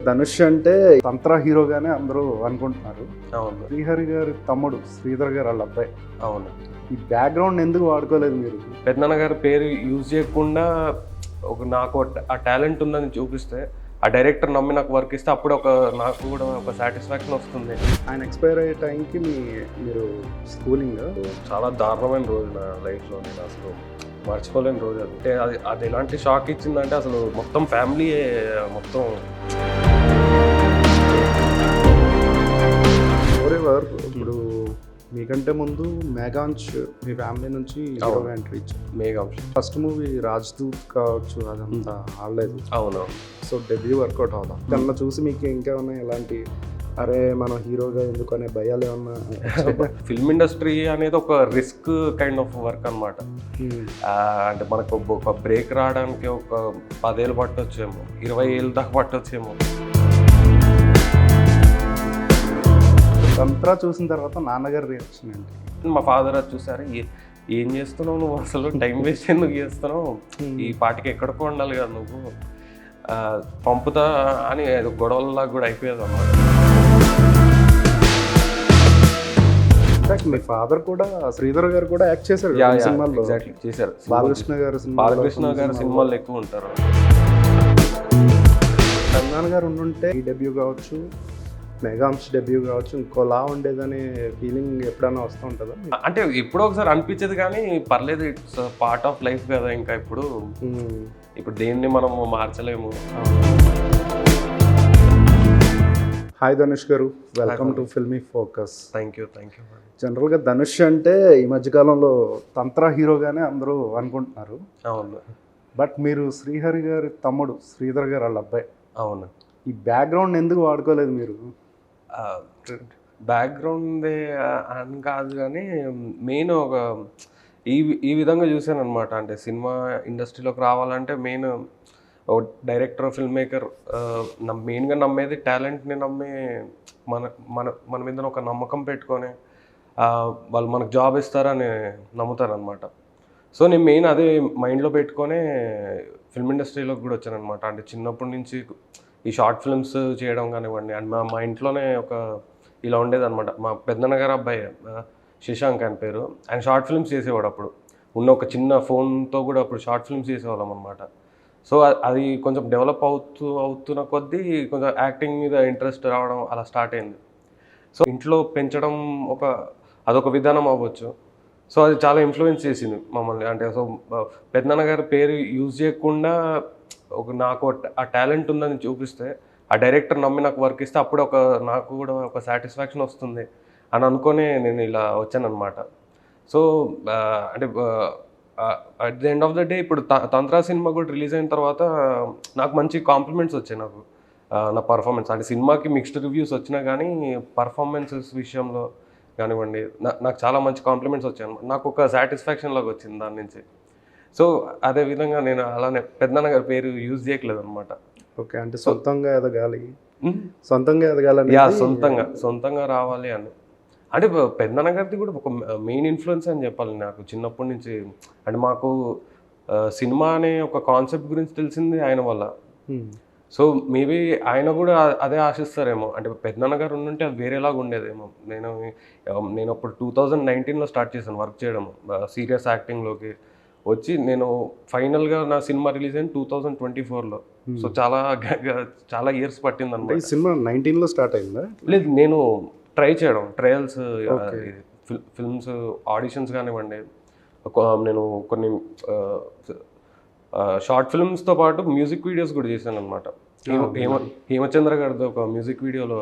ధనుష్ అంటే తంత్ర హీరోగానే అందరూ అనుకుంటున్నారు. అవును. శ్రీహరి గారి తమ్ముడు శ్రీధర్ గారు వాళ్ళ అబ్బాయి. అవును. ఈ బ్యాక్గ్రౌండ్ ఎందుకు వాడుకోలేదు మీరు? పెద్దనాన్న గారి పేరు యూజ్ చేయకుండా నాకు ఆ టాలెంట్ ఉందని చూపిస్తే, ఆ డైరెక్టర్ నమ్మి నాకు వర్క్ ఇస్తే అప్పుడు నాకు కూడా ఒక సాటిస్ఫాక్షన్ వస్తుంది. ఆయన ఎక్స్పైర్ అయ్యే టైంకి మీరు స్కూలింగ్ చాలా దారుణమైన రోజు నా లైఫ్లో. నేను అసలు మర్చిపోలేని రోజు. అంటే అది ఎలాంటి షాక్ ఇచ్చిందంటే అసలు మొత్తం ఫ్యామిలీ మొత్తం ఇప్పుడు మీకంటే ముందు మేఘాంశ్ మీ ఫ్యామిలీ నుంచి హీరోగా ఎంట్రీ ఇచ్చారు. మేఘాంశ్ ఫస్ట్ మూవీ రాజ్దూత్ కావచ్చు, అదంతా ఆడలేదు. అవును. సో డెబ్యూ వర్కౌట్ అవుదాం దానిలో చూసి మీకు ఇంకా ఉన్నాయి ఎలాంటి అరే మనం హీరోగా ఎందుకు అనే భయాలు ఏమన్నా? ఫిల్మ్ ఇండస్ట్రీ అనేది ఒక రిస్క్ కైండ్ ఆఫ్ వర్క్ అనమాట. అంటే మనకు ఒక బ్రేక్ రావడానికి ఒక 10 ఏళ్ళు పట్టొచ్చేమో, 20 ఏళ్ళ దాకా పట్టొచ్చేమో. తంత్ర చూసిన తర్వాత నాన్నగారి రియాక్షన్ ఏంటి? మా ఫాదర్ అది చూసారు, ఏం చేస్తున్నావు నువ్వు, అసలు టైం వేస్ట్ ఎందుకు చేస్తున్నావు, ఈ పాటికి ఎక్కడికో ఉండాలి కదా నువ్వు, పంపుతా అని గొడవల్లా కూడా అయిపోయేది అన్నమాట. మీ ఫాదర్ కూడా శ్రీధర్ గారు కూడా యాక్ట్ చేశారు సినిమాల్లో. చేశారు. బాలకృష్ణ గారు సినిమాల్లో ఎక్కువ ఉంటారు. చందన్ గారు ఉండుంటే ఈ డెబ్యూ కావచ్చు, మెగాంశ్ డెబ్యూ కావచ్చు, ఇంకోలా ఉండేదనే ఫీలింగ్ ఎప్పుడైనా వస్తూ ఉంటుందా? అంటే ఎప్పుడో ఒకసారి అనిపించేది, కానీ పర్లేదు, ఇట్స్ పార్ట్ ఆఫ్ లైఫ్ కదా. ఇంకా ఇప్పుడు దేన్ని మనం మార్చలేము. హాయ్ ధనుష్ గారు, welcome to filmy focus. Thank you. జనరల్గా ధనుష్ అంటే ఈ మధ్యకాలంలో తంత్ర హీరోగానే అందరూ అనుకుంటున్నారు. అవును. బట్ మీరు శ్రీహరి గారి తమ్ముడు శ్రీధర్ గారు వాళ్ళ అబ్బాయి. అవును. ఈ బ్యాక్గ్రౌండ్ ఎందుకు వాడుకోలేదు మీరు? బ్యాక్గ్రౌండ్ అని కాదు, కానీ మెయిన్ ఈ విధంగా చూశాను అనమాట. అంటే సినిమా ఇండస్ట్రీలోకి రావాలంటే మెయిన్ ఒక డైరెక్టర్, ఫిల్మ్ మేకర్ మెయిన్గా నమ్మేది టాలెంట్ని నమ్మి మన మీద ఒక నమ్మకం పెట్టుకొని వాళ్ళు మనకు జాబ్ ఇస్తారని నమ్ముతారనమాట. సో నేను మెయిన్ అదే మైండ్లో పెట్టుకొని ఫిల్మ్ ఇండస్ట్రీలోకి కూడా వచ్చానమాట. అంటే చిన్నప్పటి నుంచి ఈ షార్ట్ ఫిల్మ్స్ చేయడం కానివ్వండి, అండ్ మా ఇంట్లోనే ఇలా ఉండేదన్నమాట. మా పెద్దన్న గారు అబ్బాయి శశాంక్ అని పేరు, ఆయన షార్ట్ ఫిల్మ్స్ చేసేవాడు. అప్పుడు ఉన్న ఒక చిన్న ఫోన్తో కూడా అప్పుడు షార్ట్ ఫిల్మ్స్ చేసేవాళ్ళం అనమాట. సో అది కొంచెం డెవలప్ అవుతున్న కొద్దీ కొంచెం యాక్టింగ్ మీద ఇంట్రెస్ట్ రావడం అలా స్టార్ట్ అయింది. సో ఇంట్లో పెంచడం అదొక విధానం అవ్వచ్చు. సో అది చాలా ఇన్ఫ్లుయెన్స్ చేసింది మమ్మల్ని. అంటే సో పెద్దనాన్న గారి పేరు యూజ్ చేయకుండా నాకు ఆ టాలెంట్ ఉందని చూపిస్తే, ఆ డైరెక్టర్ నమ్మి నాకు వర్క్ ఇస్తే అప్పుడు నాకు కూడా ఒక సాటిస్ఫాక్షన్ వస్తుంది అని అనుకొని నేను ఇలా వచ్చానమాట. సో అంటే at the end of the day ఇప్పుడు తంత్ర సినిమా కూడా రిలీజ్ అయిన తర్వాత నాకు మంచి కాంప్లిమెంట్స్ వచ్చాయి నా పర్ఫార్మెన్స్. అంటే సినిమాకి మిక్స్డ్ రివ్యూస్ వచ్చినా కానీ పర్ఫార్మెన్సెస్ విషయంలో కానివ్వండి నాకు చాలా మంచి కాంప్లిమెంట్స్ వచ్చాయి. నాకు ఒక సాటిస్ఫాక్షన్ లాగా వచ్చింది దాని నుంచి. సో అదే విధంగా నేను అలానే పెద్దనాన్న గారి పేరు యూజ్ చేయట్లేదు అనమాట. ఓకే, అంటే సొంతంగా ఎదగాలి, సొంతంగా రావాలి అని. అంటే పెద్దనాన్న గారిది కూడా ఒక మెయిన్ ఇన్ఫ్లుయెన్స్ అని చెప్పాలి నాకు చిన్నప్పటి నుంచి. అంటే మాకు సినిమా అనే ఒక కాన్సెప్ట్ గురించి తెలిసింది ఆయన వల్ల. సో మేబీ ఆయన కూడా అదే ఆశిస్తారేమో. అంటే పెద్దనాన్న గారు ఉండుంటే అది వేరేలాగా ఉండేదేమో. నేను అప్పుడు 2019లో స్టార్ట్ చేశాను వర్క్ చేయడం, సీరియస్ యాక్టింగ్లోకి వచ్చి. నేను ఫైనల్గా నా సినిమా రిలీజ్ అయిన 2024లో. సో చాలా ఇయర్స్ పట్టింది అనమాట. సినిమా 19లో స్టార్ట్ అయిందా? లేదు, నేను ట్రై చేయడం, ట్రయల్స్, ఫిల్మ్స్ ఆడిషన్స్ కానివ్వండి. నేను కొన్ని షార్ట్ ఫిల్మ్స్తో పాటు మ్యూజిక్ వీడియోస్ కూడా చేశాను అనమాట. హేమచంద్ర గారితో ఒక మ్యూజిక్ వీడియోలో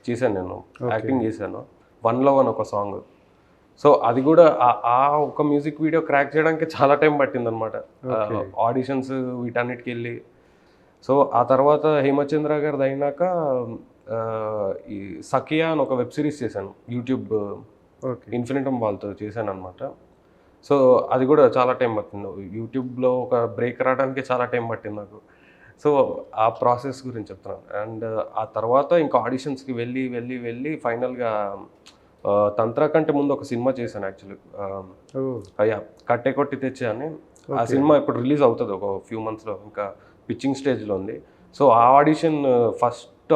చేశాను, నేను యాక్టింగ్ చేశాను. 1 ఒక సాంగ్. సో అది కూడా ఆ ఒక మ్యూజిక్ వీడియో క్రాక్ చేయడానికి చాలా టైం పట్టింది అనమాట. ఆడిషన్స్ వీటన్నిటికి వెళ్ళి. సో ఆ తర్వాత హేమచంద్ర గారిది అయినాక ఈ సఖియా అని ఒక వెబ్ సిరీస్ చేశాను యూట్యూబ్, ఇన్ఫినిటమ్ వాళ్ళతో చేశాను అనమాట. సో అది కూడా చాలా టైం పట్టింది. యూట్యూబ్లో ఒక బ్రేక్ రావడానికి చాలా టైం పట్టింది నాకు. సో ఆ ప్రాసెస్ గురించి చెప్తున్నాను. అండ్ ఆ తర్వాత ఇంకా ఆడిషన్స్కి వెళ్ళి ఫైనల్గా తంత్ర కంటే ముందు ఒక సినిమా చేశాను యాక్చువల్లీ. కట్టే కొట్టి తెచ్చే అని. ఆ సినిమా ఇప్పుడు రిలీజ్ అవుతుంది ఒక ఫ్యూ మంత్స్లో, ఇంకా పిచ్చింగ్ స్టేజ్లో ఉంది. సో ఆ ఆడిషన్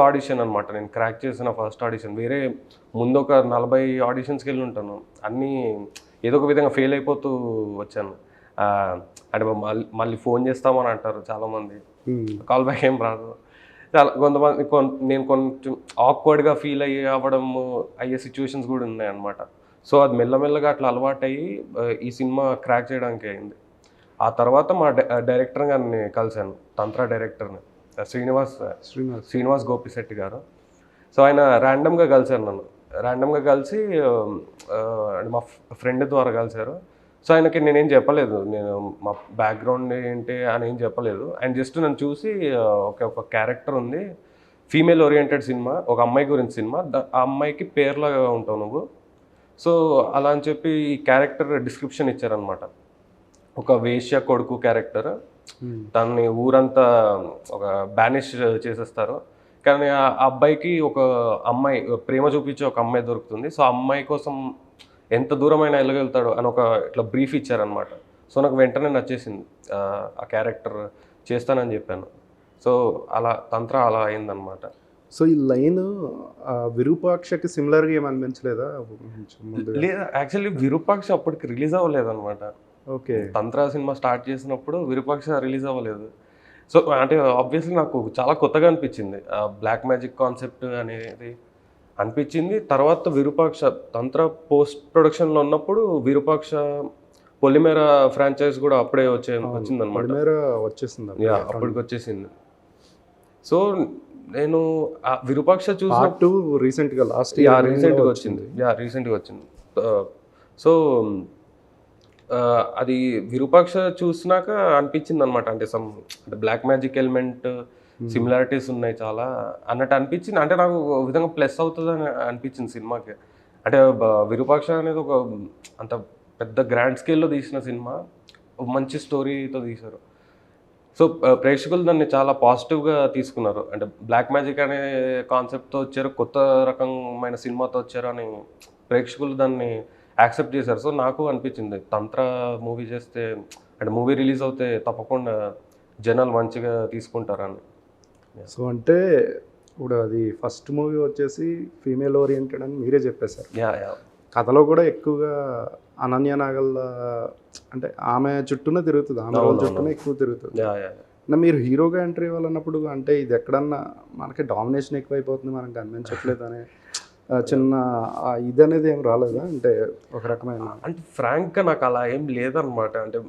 ఆడిషన్ అనమాట, నేను క్రాక్ చేసిన ఫస్ట్ ఆడిషన్. వేరే ముందు ఒక 40 ఆడిషన్స్కి వెళ్ళి ఉంటాను, అన్నీ ఏదో ఒక విధంగా ఫెయిల్ అయిపోతూ వచ్చాను. అంటే మళ్ళీ ఫోన్ చేస్తామని అంటారు చాలామంది, కాల్ బ్యాక్ ఏం రాదు. చాలా కొంతమంది నేను కొంచెం ఆక్వర్డ్గా ఫీల్ అయ్యే సిచ్యువేషన్స్ కూడా ఉన్నాయన్నమాట. సో అది మెల్లమెల్లగా అట్లా అలవాటయ్యి ఈ సినిమా క్రాక్ చేయడానికి అయింది. ఆ తర్వాత మా డైరెక్టర్ గారిని కలిశాను, తంత్ర డైరెక్టర్ని, శ్రీనివాస్ గోపిశెట్టి గారు. సో ఆయన ర్యాండమ్గా కలిశారు నన్ను, ర్యాండమ్గా కలిసి మా ఫ్రెండ్ ద్వారా కలిశారు. సో ఆయనకి నేనేం చెప్పలేదు, నేను మా బ్యాక్గ్రౌండ్ ఏంటి అని ఏం చెప్పలేదు. ఆయన జస్ట్ నన్ను చూసి ఒక క్యారెక్టర్ ఉంది, ఫీమేల్ ఓరియంటెడ్ సినిమా, ఒక అమ్మాయి గురించి సినిమా, ఆ అమ్మాయికి పేర్లాగా ఉంటావు నువ్వు, సో అలా అని చెప్పి ఈ క్యారెక్టర్ డిస్క్రిప్షన్ ఇచ్చారనమాట. ఒక వేశ్య కొడుకు క్యారెక్టర్, తనని ఊరంతా ఒక బ్యానిష్ చేసేస్తారు, కానీ ఆ అబ్బాయికి ఒక అమ్మాయి, ప్రేమ చూపించే ఒక అమ్మాయి దొరుకుతుంది. సో ఆ అమ్మాయి కోసం ఎంత దూరమైనా వెళ్ళగలుగుతాడు అని ఒక ఇట్లా బ్రీఫ్ ఇచ్చారనమాట. సో నాకు వెంటనే నచ్చేసింది, ఆ క్యారెక్టర్ చేస్తానని చెప్పాను. సో అలా తంత్ర అలా అయిందనమాట. సో ఈ లైన్ విరూపాక్షకి సిమిలర్గా ఏమి అనిపించలేదా? లేదా యాక్చువల్లీ విరూపాక్ష అప్పటికి రిలీజ్ అవ్వలేదన్నమాట. ఓకే, తంత్ర సినిమా స్టార్ట్ చేసినప్పుడు విరూపాక్ష రిలీజ్ అవ్వలేదు. సో అంటే ఆబ్వియస్లీ నాకు చాలా కొత్తగా అనిపించింది, బ్లాక్ మ్యాజిక్ కాన్సెప్ట్ అనేది అనిపించింది. తర్వాత విరూపాక్ష తంత్ర పోస్ట్ ప్రొడక్షన్లో ఉన్నప్పుడు విరూపాక్ష పొలిమేర ఫ్రాంచైజ్ కూడా అప్పుడే వచ్చిందనమాట. వచ్చేసింది, అప్పటికి వచ్చేసింది. సో నేను విరూపాక్ష చూసినట్టు రీసెంట్గా వచ్చింది. సో అది విరూపాక్ష చూసినాక అనిపించింది అనమాట, అంటే అంటే బ్లాక్ మ్యాజిక్ ఎలిమెంట్ సిమిలారిటీస్ ఉన్నాయి చాలా అన్నట్టు అనిపించింది. అంటే నాకు ఒక విధంగా ప్లస్ అవుతుంది అని అనిపించింది సినిమాకి. అంటే విరూపాక్ష అనేది ఒక అంత పెద్ద గ్రాండ్ స్కేల్లో తీసిన సినిమా, మంచి స్టోరీతో తీశారు. సో ప్రేక్షకులు దాన్ని చాలా పాజిటివ్గా తీసుకున్నారు. అంటే బ్లాక్ మ్యాజిక్ అనే కాన్సెప్ట్తో వచ్చారు, కొత్త రకమైన సినిమాతో వచ్చారు అని ప్రేక్షకులు దాన్ని యాక్సెప్ట్ చేశారు. సో నాకు అనిపించింది తంత్ర మూవీ చేస్తే, అంటే మూవీ రిలీజ్ అవుతే తప్పకుండా జనాలు మంచిగా తీసుకుంటారని. సో అంటే ఇప్పుడు అది ఫస్ట్ మూవీ వచ్చేసి ఫీమేల్ ఓరియంటెడ్ అని మీరే చెప్పేశారు. కథలో కూడా ఎక్కువగా అనన్య నాగల్ అంటే ఆమె చుట్టూనే తిరుగుతుంది, ఆమె వాళ్ళ చుట్టూనే ఎక్కువ తిరుగుతుంది. మీరు హీరోగా ఎంట్రీ ఇవ్వాలన్నప్పుడు అంటే ఇది ఎక్కడన్నా మనకి డామినేషన్ ఎక్కువైపోతుంది, మనకు కనిపించట్లేదు అనే చిన్న ఇది అనేది ఏం రాలేదా? అంటే ఒక రకమైన, అంటే ఫ్రాంక్గా నాకు అలా ఏం లేదనమాట. అంటే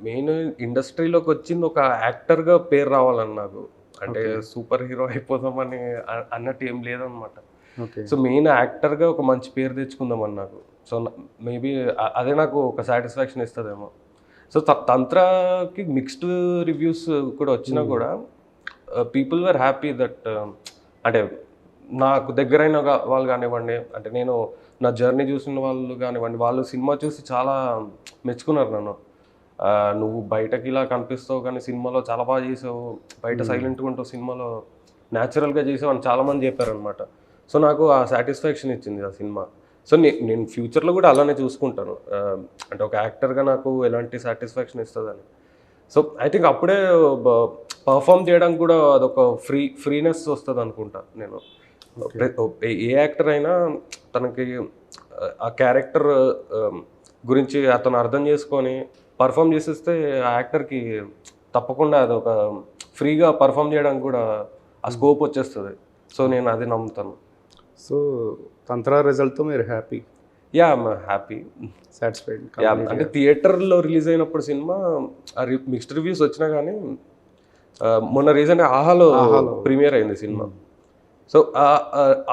మెయిన్ ఇండస్ట్రీలోకి వచ్చింది ఒక యాక్టర్గా పేరు రావాలని నాకు, అంటే సూపర్ హీరో అయిపోదామని అన్నట్టు ఏం లేదనమాట. సో మెయిన్ యాక్టర్గా ఒక మంచి పేరు తెచ్చుకుందామని నాకు. సో మేబీ అదే నాకు ఒక సాటిస్ఫాక్షన్ ఇస్తుందేమో. సో తంత్రకి మిక్స్డ్ రివ్యూస్ కూడా వచ్చినా కూడా పీపుల్ వర్ హ్యాపీ దట్, అంటే నాకు దగ్గరైన వాళ్ళు కానివ్వండి, అంటే నేను నా జర్నీ చూసిన వాళ్ళు కానివ్వండి, వాళ్ళు సినిమా చూసి చాలా మెచ్చుకున్నారు నన్ను. నువ్వు బయటకి ఇలా కనిపిస్తావు కానీ సినిమాలో చాలా బాగా చేసావు, బయట సైలెంట్గా ఉంటావు, సినిమాలో న్యాచురల్గా చేసావు అని చాలామంది చెప్పారనమాట. సో నాకు ఆ సాటిస్ఫాక్షన్ ఇచ్చింది ఆ సినిమా. సో నేను ఫ్యూచర్లో కూడా అలానే చూసుకుంటాను, అంటే ఒక యాక్టర్గా నాకు ఎలాంటి సాటిస్ఫాక్షన్ ఇస్తుందని. సో ఐ థింక్ అప్పుడే పర్ఫామ్ చేయడానికి కూడా అదొక ఫ్రీనెస్ వస్తుంది అనుకుంటా నేను. ఏ యాక్టర్ అయినా తనకి ఆ క్యారెక్టర్ గురించి అతను అర్థం చేసుకొని పర్ఫామ్ చేసేస్తే ఆ యాక్టర్కి తప్పకుండా అదొక ఫ్రీగా పర్ఫామ్ చేయడానికి కూడా ఆ స్కోప్ వచ్చేస్తుంది. సో నేను అది నమ్ముతాను. సో తంత్ర రిజల్ట్తో మీరు హ్యాపీ? Yeah, happy, satisfied. అంటే థియేటర్లో రిలీజ్ అయినప్పుడు సినిమా మిక్స్డ్ రివ్యూస్ వచ్చినా కానీ మొన్న రీసెంట్గా ఆహాలో ప్రీమియర్ అయింది సినిమా. సో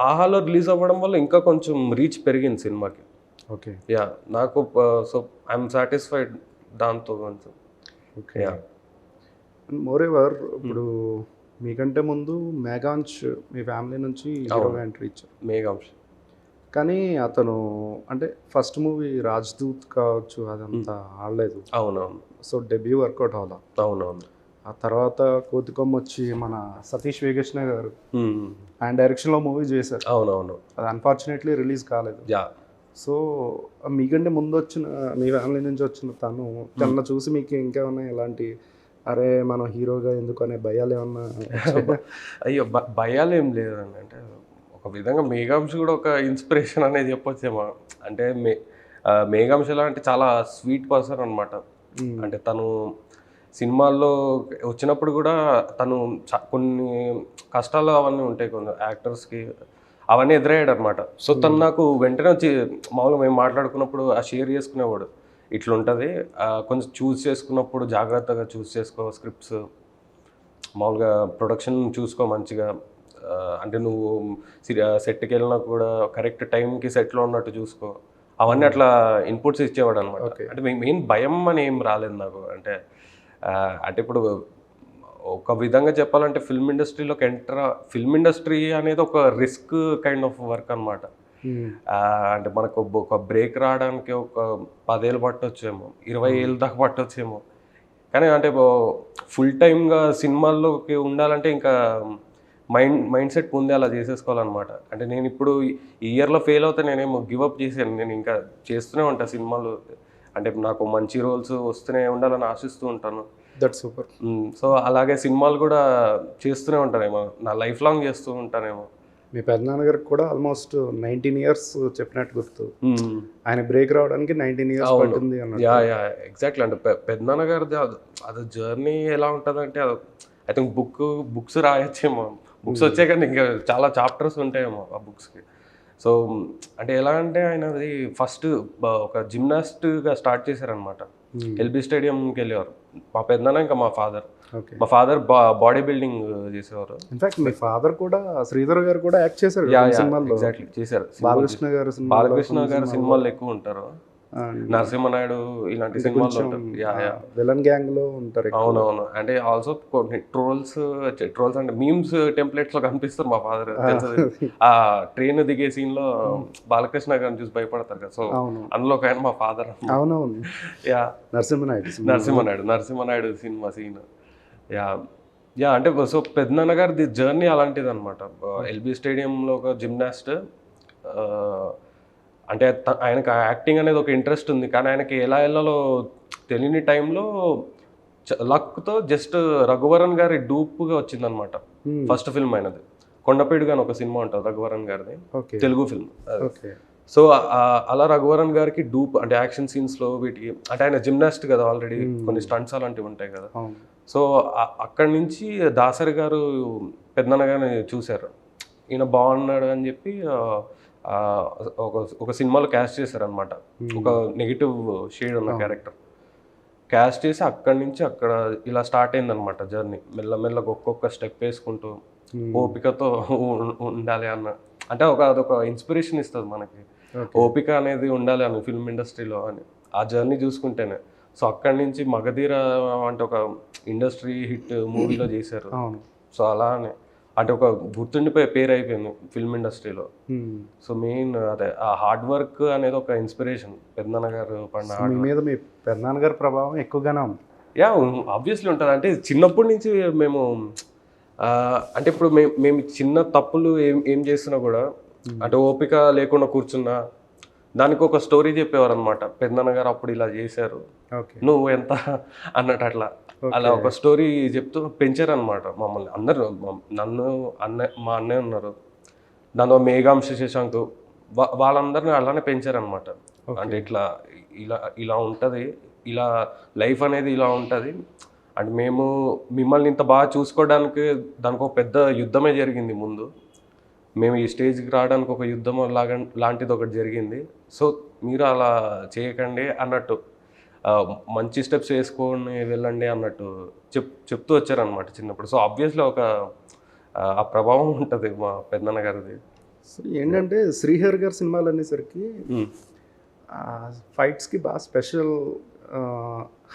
ఆహాలో రిలీజ్ అవ్వడం వల్ల ఇంకా కొంచెం రీచ్ పెరిగింది సినిమాకి. ఓకే, యా నాకు. సో ఐఎమ్ సాటిస్ఫైడ్ దాంతో కొంచెం. ఓకే. మోర్ ఎవర్ ఇప్పుడు మీకంటే ముందు మేఘాంష్ మీ ఫ్యామిలీ నుంచి హీరోగా ఎంట్రీ ఇచ్చారు. మేఘాంష్ కానీ అతను అంటే ఫస్ట్ మూవీ రాజ్దూత్ కావచ్చు అదంతా ఆడలేదు. అవునవును. సో డెబ్యూ వర్కౌట్ అవ్వాలా. అవునవును. ఆ తర్వాత కోతికొమ్మ వచ్చి మన సతీష్ వేగేష్ణ గారు ఆయన డైరెక్షన్లో మూవీ చేశారు. అవునవును. అది అన్ఫార్చునేట్లీ రిలీజ్ కాలేదు. యా. సో మీకంటే ముందు వచ్చిన మీ ఫ్యామిలీ నుంచి వచ్చిన తను చూసి మీకు ఇంకేమన్నా ఇలాంటి అరే మనం హీరోగా ఎందుకు అనే భయాలు ఏమన్నా వచ్చాయా? అయ్యో భయాలు ఏం లేదండి. అంటే ఒక విధంగా మేఘాంశ కూడా ఒక ఇన్స్పిరేషన్ అనేది చెప్పొచ్చేమో. అంటే మేఘాంశ ఎలా అంటే చాలా స్వీట్ పర్సన్ అనమాట. అంటే తను సినిమాల్లో వచ్చినప్పుడు కూడా తను కొన్ని కష్టాలు అవన్నీ ఉంటాయి కొన్ని యాక్టర్స్కి, అవన్నీ ఎదురయ్యాడు అనమాట. సో తను నాకు వెంటనే వచ్చి మామూలుగా మేము మాట్లాడుకున్నప్పుడు షేర్ చేసుకునేవాడు. ఇట్లుంటుంది, కొంచెం చూస్ చేసుకున్నప్పుడు జాగ్రత్తగా చూస్ చేసుకో స్క్రిప్ట్స్, మామూలుగా ప్రొడక్షన్ చూసుకో మంచిగా, అంటే నువ్వు సెట్కి వెళ్ళినా కూడా కరెక్ట్ టైంకి సెట్లో ఉన్నట్టు చూసుకో, అవన్నీ అట్లా ఇన్పుట్స్ ఇచ్చేవాడు అనమాట. అంటే మెయిన్ భయం అని ఏం రాలేదు నాకు. అంటే అంటే ఇప్పుడు ఒక విధంగా చెప్పాలంటే ఫిల్మ్ ఇండస్ట్రీ అనేది ఒక రిస్క్ కైండ్ ఆఫ్ వర్క్ అనమాట. అంటే మనకు ఒక బ్రేక్ రావడానికి ఒక 10 ఏళ్ళు పట్టొచ్చేమో, 20 ఏళ్ళు దాకా పట్టొచ్చేమో. కానీ అంటే ఫుల్ టైమ్గా సినిమాల్లోకి ఉండాలంటే ఇంకా మైండ్ సెట్ ముందే అలా చేసేసుకోవాలన్నమాట. అంటే నేను ఇప్పుడు ఈ ఇయర్లో ఫెయిల్ అవుతే నేనేమో గివప్ చేశాను. నేను ఇంకా చేస్తూనే ఉంటాను సినిమాలు. అంటే నాకు మంచి రోల్స్ వస్తూనే ఉండాలని ఆశిస్తూ ఉంటాను. That super. సో అలాగే సినిమాలు కూడా చేస్తూనే ఉంటానేమో, నా లైఫ్ లాంగ్ చేస్తూ ఉంటానేమో. మీ పెద్దనాన్నగారికి కూడా ఆల్మోస్ట్ 19 ఇయర్స్ చెప్పినట్టు గుర్తు. ఆయన బ్రేక్ రావడానికి 19 ఇయర్స్ పట్టింది అన్నట్టు. Yeah exactly. అంటే పెద్దనాన్న గారిది అది జర్నీ ఎలా ఉంటుందంటే, ఐ థింక్ బుక్స్ రాయొచ్చేమో. బుక్స్ వచ్చాయి కానీ ఇంకా చాలా చాప్టర్స్ ఉంటాయేమో ఆ బుక్స్కి. సో అంటే ఎలా అంటే ఆయనది ఫస్ట్ ఒక జిమ్నాస్ట్గా స్టార్ట్ చేశారనమాట. ఎల్బీ స్టేడియంకి వెళ్ళేవారు మా పెద్దనాన్న, ఇంకా మా ఫాదర్ బాడీ బిల్డింగ్ చేసేవారు. ఇన్ఫాక్ట్ మీ ఫాదర్ కూడా, శ్రీధర్ గారు కూడా యాక్ట్ చేశారు సినిమాల్లో. ఎగ్జాక్ట్లీ చేశారు. బాలకృష్ణ గారు సినిమాల్లో ఎక్కువ ఉంటారు. నరసింహనాయుడు ఇలాంటి సినిమాల్లో ఉంటారు. విలన్ గ్యాంగ్ లో ఉంటారు. అవునవును. అంటే ఆల్సో కొన్ని ట్రోల్స్ అంటే మీమ్స్ టెంప్లెట్స్ లో కనిపిస్తారు మా ఫాదర్. ఆ ట్రైన్ దిగే సీన్ లో బాలకృష్ణ గారిని చూసి భయపడతారు కదా. సో అందులో ఒక ఆయన మా ఫాదర్. అవునవును. Yeah Narasimha Naidu cinema scene. Yeah అంటే సో పెద్దనాన్న గారి జర్నీ అలాంటిది అనమాట. ఎల్బీ స్టేడియంలో ఒక జిమ్నాస్ట్. అంటే ఆయనకు యాక్టింగ్ అనేది ఒక ఇంట్రెస్ట్ ఉంది, కానీ ఆయనకి ఎలా వెళ్ళాలో తెలియని టైంలో లక్తో జస్ట్ రఘువరన్ గారి డూప్గా వచ్చిందనమాట. ఫస్ట్ ఫిల్మ్ అయినది కొండపేడు గాని ఒక సినిమా ఉంటుంది రఘువరన్ గారిది, తెలుగు ఫిల్మ్. సో అలా రఘువరన్ గారికి డూప్ అంటే యాక్షన్ సీన్స్లో వీటికి, అంటే ఆయన జిమ్నాస్ట్ కదా ఆల్రెడీ, కొన్ని స్టంట్స్ అలాంటివి ఉంటాయి కదా. సో అక్కడి నుంచి దాసరి గారు పెద్దనాన్న గారిని చూశారు, ఈయన బాగున్నాడు అని చెప్పి ఒక సినిమాలో క్యాస్ట్ చేశారనమాట. ఒక నెగిటివ్ షేడ్ ఉన్న క్యారెక్టర్ క్యాస్ట్ చేసి అక్కడి నుంచి అక్కడ ఇలా స్టార్ట్ అయిందనమాట జర్నీ. మెల్లమెల్లగా ఒక్కొక్క స్టెప్ వేసుకుంటూ ఓపికతో ఉండాలి అన్న, అంటే అదొక ఇన్స్పిరేషన్ ఇస్తుంది మనకి, ఓపిక అనేది ఉండాలి అని ఫిల్మ్ ఇండస్ట్రీలో అని. ఆ జర్నీ చూసుకుంటేనే. సో అక్కడి నుంచి మగధీర అంటే ఒక ఇండస్ట్రీ హిట్ మూవీలో చేశారు. సో అలానే అంటే ఒక గుర్తుండిపోయే పేరు అయిపోయింది ఫిల్మ్ ఇండస్ట్రీలో. సో మెయిన్ అదే ఆ హార్డ్ వర్క్ అనేది ఒక ఇన్స్పిరేషన్. పెద్దనాన్న గారు పడిన మీద మీ పెద్దనాన్న గారి ప్రభావం ఎక్కువగానే ఉంది. యా ఆబ్వియస్లీ ఉంటుంది. అంటే చిన్నప్పటి నుంచి మేము అంటే ఇప్పుడు మేము చిన్న తప్పులు ఏం చేస్తున్నా కూడా, అంటే ఓపిక లేకుండా కూర్చున్నా దానికి ఒక స్టోరీ చెప్పేవారు అనమాట. పెద్దనాన్న గారు అప్పుడు ఇలా చేశారు, నువ్వు ఎంత అన్నట్టు అట్లా అలా ఒక స్టోరీ చెప్తూ పెంచారు అనమాట మమ్మల్ని. అందరూ నన్ను మా అన్నయ్య ఉన్నారు, దానిలో మేఘాంశ శశాంక్, వాళ్ళందరినీ అలానే పెంచారనమాట. అంటే ఇలా ఉంటుంది, ఇలా లైఫ్ అనేది ఇలా ఉంటుంది. అంటే మేము మిమ్మల్ని ఇంత బాగా చూసుకోవడానికి దానికి ఒక పెద్ద యుద్ధమే జరిగింది ముందు. మేము ఈ స్టేజ్కి రావడానికి ఒక యుద్ధం లాంటిది ఒకటి జరిగింది. సో మీరు అలా చేయకండి అన్నట్టు, మంచి స్టెప్స్ వేసుకొని వెళ్ళండి అన్నట్టు చెప్తూ వచ్చారనమాట చిన్నప్పుడు. సో ఆబ్వియస్లీ ఆ ప్రభావం ఉంటుంది మా పెద్దనాన్న గారిది. సో ఏంటంటే శ్రీహరి గారి సినిమాలు అనేసరికి ఫైట్స్కి బాగా స్పెషల్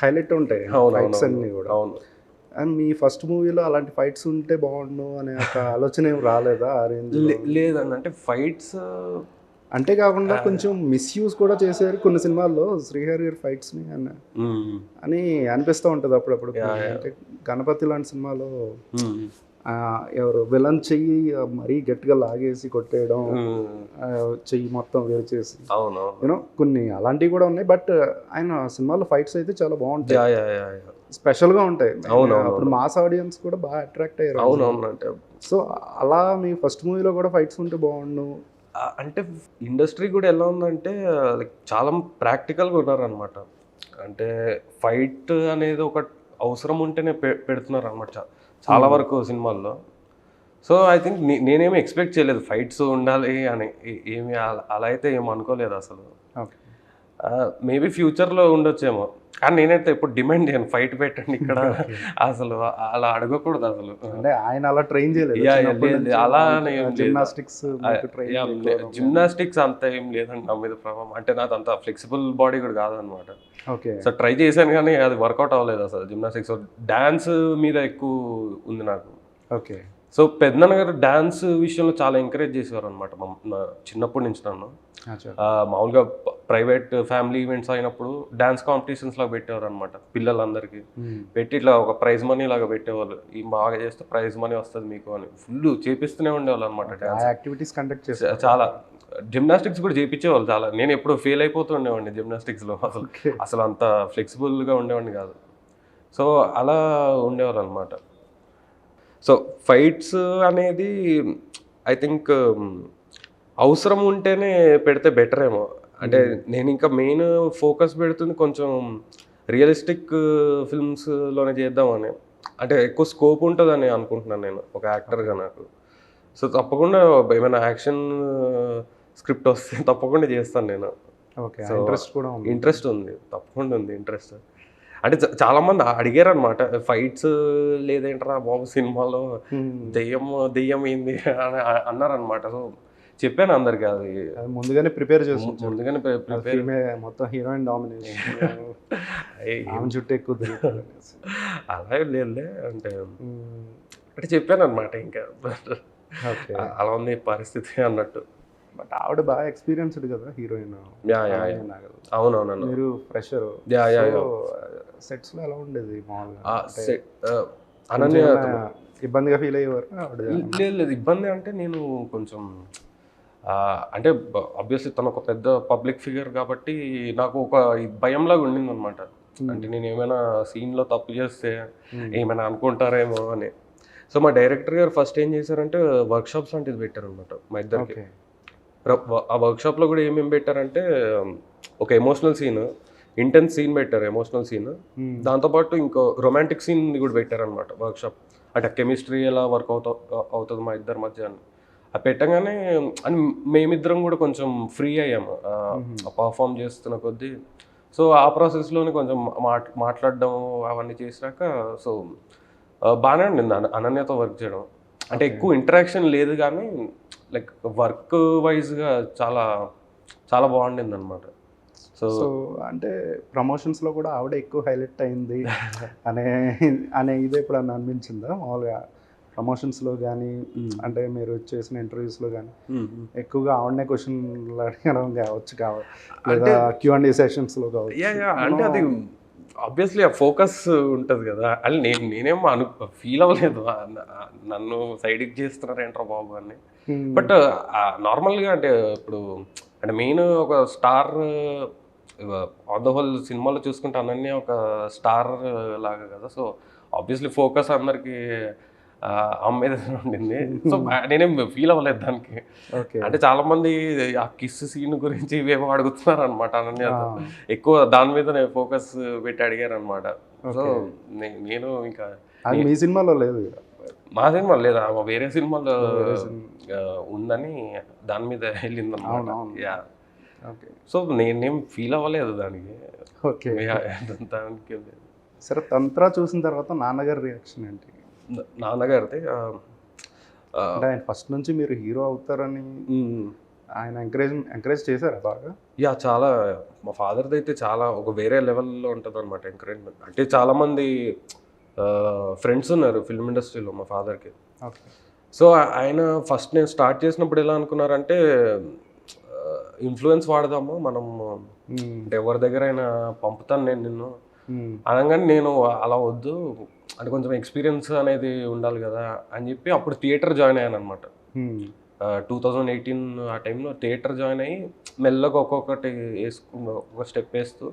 హైలైట్ ఉంటాయి ఫైట్స్ అన్నీ కూడా. అవును. అండ్ మీ ఫస్ట్ మూవీలో అలాంటి ఫైట్స్ ఉంటే బాగుండు అనే ఒక ఆలోచన ఏం రాలేదా ఆ రేంజ్? లేదండి. అంటే ఫైట్స్ అంతేకాకుండా కొంచెం మిస్యూజ్ కూడా చేశారు కొన్ని సినిమాల్లో శ్రీహరి గారి ఫైట్స్ని అని అనిపిస్తూ ఉంటుంది అప్పుడప్పుడు. అంటే గణపతి లాంటి సినిమాలో ఎవరు విలన్ చెయ్యి మరీ గట్టిగా లాగేసి కొట్టేయడం, చెయ్యి మొత్తం వేరు చేసి, యూనో కొన్ని అలాంటివి కూడా ఉన్నాయి. బట్ ఆయన సినిమాలో ఫైట్స్ అయితే చాలా బాగుంటాయి. స్పెషల్గా ఉంటాయి. అవునవును. అప్పుడు మాస్ ఆడియన్స్ కూడా బాగా అట్రాక్ట్ అయ్యారు. అవునవును. అంటే సో అలా మీ ఫస్ట్ మూవీలో కూడా ఫైట్స్ ఉంటే బాగుండు. అంటే ఇండస్ట్రీ కూడా ఎలా ఉందంటే లైక్ చాలా ప్రాక్టికల్గా ఉన్నారనమాట. అంటే ఫైట్ అనేది ఒక అవసరం ఉంటేనే పెడుతున్నారు అనమాట చాలా వరకు సినిమాల్లో. సో ఐ థింక్ నేనేమి ఎక్స్పెక్ట్ చేయలేదు ఫైట్స్ ఉండాలి అని. ఏమి అలా అయితే ఏమి అనుకోలేదు అసలు. ఓకే. మేబీ ఫ్యూచర్లో ఉండొచ్చేమో, కానీ నేనైతే ఎప్పుడు డిమాండ్ చేయను ఫైట్ పెట్టండి ఇక్కడ. అసలు అలా అడగకూడదు అసలు. అంటే ఆయన అలా ట్రైన్ చేయలేదు. అలా జిమ్నాస్టిక్స్ జిమ్నాస్టిక్స్ అంత ఏం లేదండి నా మీద ప్రభావం. అంటే నాది అంత ఫ్లెక్సిబుల్ బాడీ కూడా కాదనమాట. ఓకే. సో ట్రై చేశాను కానీ అది వర్కౌట్ అవ్వలేదు అసలు జిమ్నాస్టిక్స్. డాన్స్ మీద ఎక్కువ ఉంది నాకు. ఓకే. సో పెద్దనాన్న గారు డాన్స్ విషయంలో చాలా ఎంకరేజ్ చేసేవారు అనమాట చిన్నప్పటి నుంచి నన్ను. మామూలుగా ప్రైవేట్ ఫ్యామిలీ ఈవెంట్స్ అయినప్పుడు డాన్స్ కాంపిటీషన్స్ లాగా పెట్టేవారు అనమాట పిల్లలందరికీ. పెట్టి ఇట్లా ఒక ప్రైజ్ మనీ లాగా పెట్టేవాళ్ళు. ఈ బాగా చేస్తే ప్రైజ్ మనీ వస్తుంది మీకు అని ఫుల్ చేపిస్తూనే ఉండేవాళ్ళు అనమాట. డాన్స్ యాక్టివిటీస్ కండక్ట్ చేస్తారు. చాలా జిమ్నాస్టిక్స్ కూడా చేయించేవాళ్ళు చాలా. నేను ఎప్పుడు ఫెయిల్ అయిపోతూ ఉండేవాడిని జిమ్నాస్టిక్స్లో. అసలు అంత ఫ్లెక్సిబుల్గా ఉండేవాడిని కాదు. సో అలా ఉండేవాళ్ళు అనమాట. సో ఫైట్స్ అనేది ఐ థింక్ అవసరం ఉంటేనే పెడితే బెటర్ ఏమో. అంటే నేను ఇంకా మెయిన్ ఫోకస్ పెడుతుంది కొంచెం రియలిస్టిక్ ఫిల్మ్స్లోనే చేద్దామని. అంటే ఎక్కువ స్కోప్ ఉంటుందని అనుకుంటున్నాను నేను ఒక యాక్టర్గా నాకు. సో తప్పకుండా ఏమైనా యాక్షన్ స్క్రిప్ట్ వస్తే తప్పకుండా చేస్తాను నేను. సో ఇంట్రెస్ట్ ఉంది, తప్పకుండా ఉంది ఇంట్రెస్ట్. అంటే చాలామంది అడిగారు అనమాట, ఫైట్స్ లేదేంట్రా బాబు సినిమాలో, దెయ్యం ఏంది అని అన్నారనమాట. సో చెప్పాను అందరికి అది ముందుగానే ప్రిపేర్ మొత్తం హీరోయిన్ డామినేషన్ చుట్టూ ఎక్కువ అలా లేదులే అంటే చెప్పాను అనమాట. ఇంకా అలా ఉంది పరిస్థితి అన్నట్టు. బట్ ఆవిడ బాగా ఎక్స్పీరియన్స్డ్ కదా హీరోయిన్. అవునవును. మీరు ఫ్రెషర్. సెట్స్ లో ఎలా ఉండేది మామూలుగా? అనన్య ఇబ్బందిగా ఫీల్ అయ్యేవారు? లేదు ఇబ్బంది అంటే నేను కొంచెం అంటే ఆబ్వియస్లీ తను ఒక పెద్ద పబ్లిక్ ఫిగర్ కాబట్టి నాకు ఒక భయంలాగా ఉండింది అనమాట. అంటే నేను ఏమైనా సీన్లో తప్పు చేస్తే ఏమైనా అనుకుంటారేమో అని. సో మా డైరెక్టర్ గారు ఫస్ట్ ఏం చేశారంటే వర్క్షాప్స్ లాంటిది పెట్టారనమాట మా ఇద్దరికి. ఆ వర్క్షాప్లో కూడా ఏమేమి పెట్టారంటే ఒక ఎమోషనల్ సీన్, ఇంటెన్స్ సీన్ పెట్టారు, ఎమోషనల్ సీన్. దాంతోపాటు ఇంకో రొమాంటిక్ సీన్ కూడా పెట్టారనమాట వర్క్షాప్. అంటే కెమిస్ట్రీ ఎలా వర్క్ అవుతుంది మా ఇద్దరి మధ్య అని. అది పెట్టగానే అని మేమిద్దరం కూడా కొంచెం ఫ్రీ అయ్యాము పర్ఫామ్ చేస్తున్న కొద్దీ. సో ఆ ప్రాసెస్లోనే కొంచెం మాట్లాడడం అవన్నీ చేసినాక సో బాగానే ఉండింది అనన్యతో వర్క్ చేయడం. అంటే ఎక్కువ ఇంటరాక్షన్ లేదు కానీ లైక్ వర్క్ వైజ్గా చాలా చాలా బాగుండింది అనమాట. సో అంటే ప్రమోషన్స్లో కూడా ఆవిడ ఎక్కువ హైలైట్ అయింది అనే ఇదే ఇప్పుడు అని అనిపించిందా మామూలుగా? ప్రమోషన్స్లో కానీ అంటే మీరు చేసిన ఇంటర్వ్యూస్లో కానీ ఎక్కువగా ఆవిడనే క్వశ్చన్లు అడగడం కావచ్చు, లేదా Q&A సెషన్స్లో కావచ్చు. అంటే అది ఆబ్వియస్లీ ఆ ఫోకస్ ఉంటుంది కదా. అది నేనేమో ఫీల్ అవ్వలేదు నన్ను సైడ్కి చేస్తున్నారేంట్రా బాబు అని. బట్ నార్మల్గా అంటే ఇప్పుడు అంటే మెయిన్ ఒక స్టార్ ఆన్ ద హోల్ సినిమాలో చూసుకుంటే అనన్య ఒక స్టార్ లాగా కదా. సో ఆబ్వియస్లీ ఫోకస్ అందరికి ఆమె మీద ఉండింది. సో నేనేం ఫీల్ అవ్వలేదు దానికి. అంటే చాలా మంది ఆ కిస్ సీన్ గురించి ఇవేమో అడుగుతున్నారు అనమాట. అనన్య ఎక్కువ దాని మీద ఫోకస్ పెట్టి అడిగారు అనమాట. సో నేను ఇంకా మీ సినిమాలో లేదు, మా సినిమా లేదా వేరే సినిమాలో ఉందని దాని మీద వెళ్ళింది అనమాట. సో నేనేం ఫీల్ అవ్వలేదు దానికి. దానికి సరే, తంత్ర చూసిన తర్వాత నాన్నగారి రియాక్షన్ ఏంటి? నాన్నగారిది అంటే ఆయన ఫస్ట్ నుంచి మీరు హీరో అవుతారని ఆయన ఎంకరేజ్ చేశారా బాగా? చాలా. మా ఫాదర్ది అయితే చాలా ఒక వేరే లెవెల్లో ఉంటుంది అనమాట ఎంకరేజ్మెంట్. అంటే చాలామంది ఫ్రెండ్స్ ఉన్నారు ఫిల్మ్ ఇండస్ట్రీలో మా ఫాదర్కి. సో ఆయన ఫస్ట్ నేను స్టార్ట్ చేసినప్పుడు ఎలా అనుకున్నారంటే ఇన్ఫ్లుయెన్స్ వాడదాము మనం, అంటే ఎవరి దగ్గర అయినా పంపుతాను నేను నిన్ను అనగానే నేను అలా వద్దు, అంటే కొంచెం ఎక్స్పీరియన్స్ అనేది ఉండాలి కదా అని చెప్పి అప్పుడు థియేటర్ జాయిన్ అయ్యాను అనమాట. 2018 ఆ టైంలో థియేటర్ జాయిన్ అయ్యి మెల్లగా ఒక్కొక్కటి ఒక స్టెప్ వేస్తూ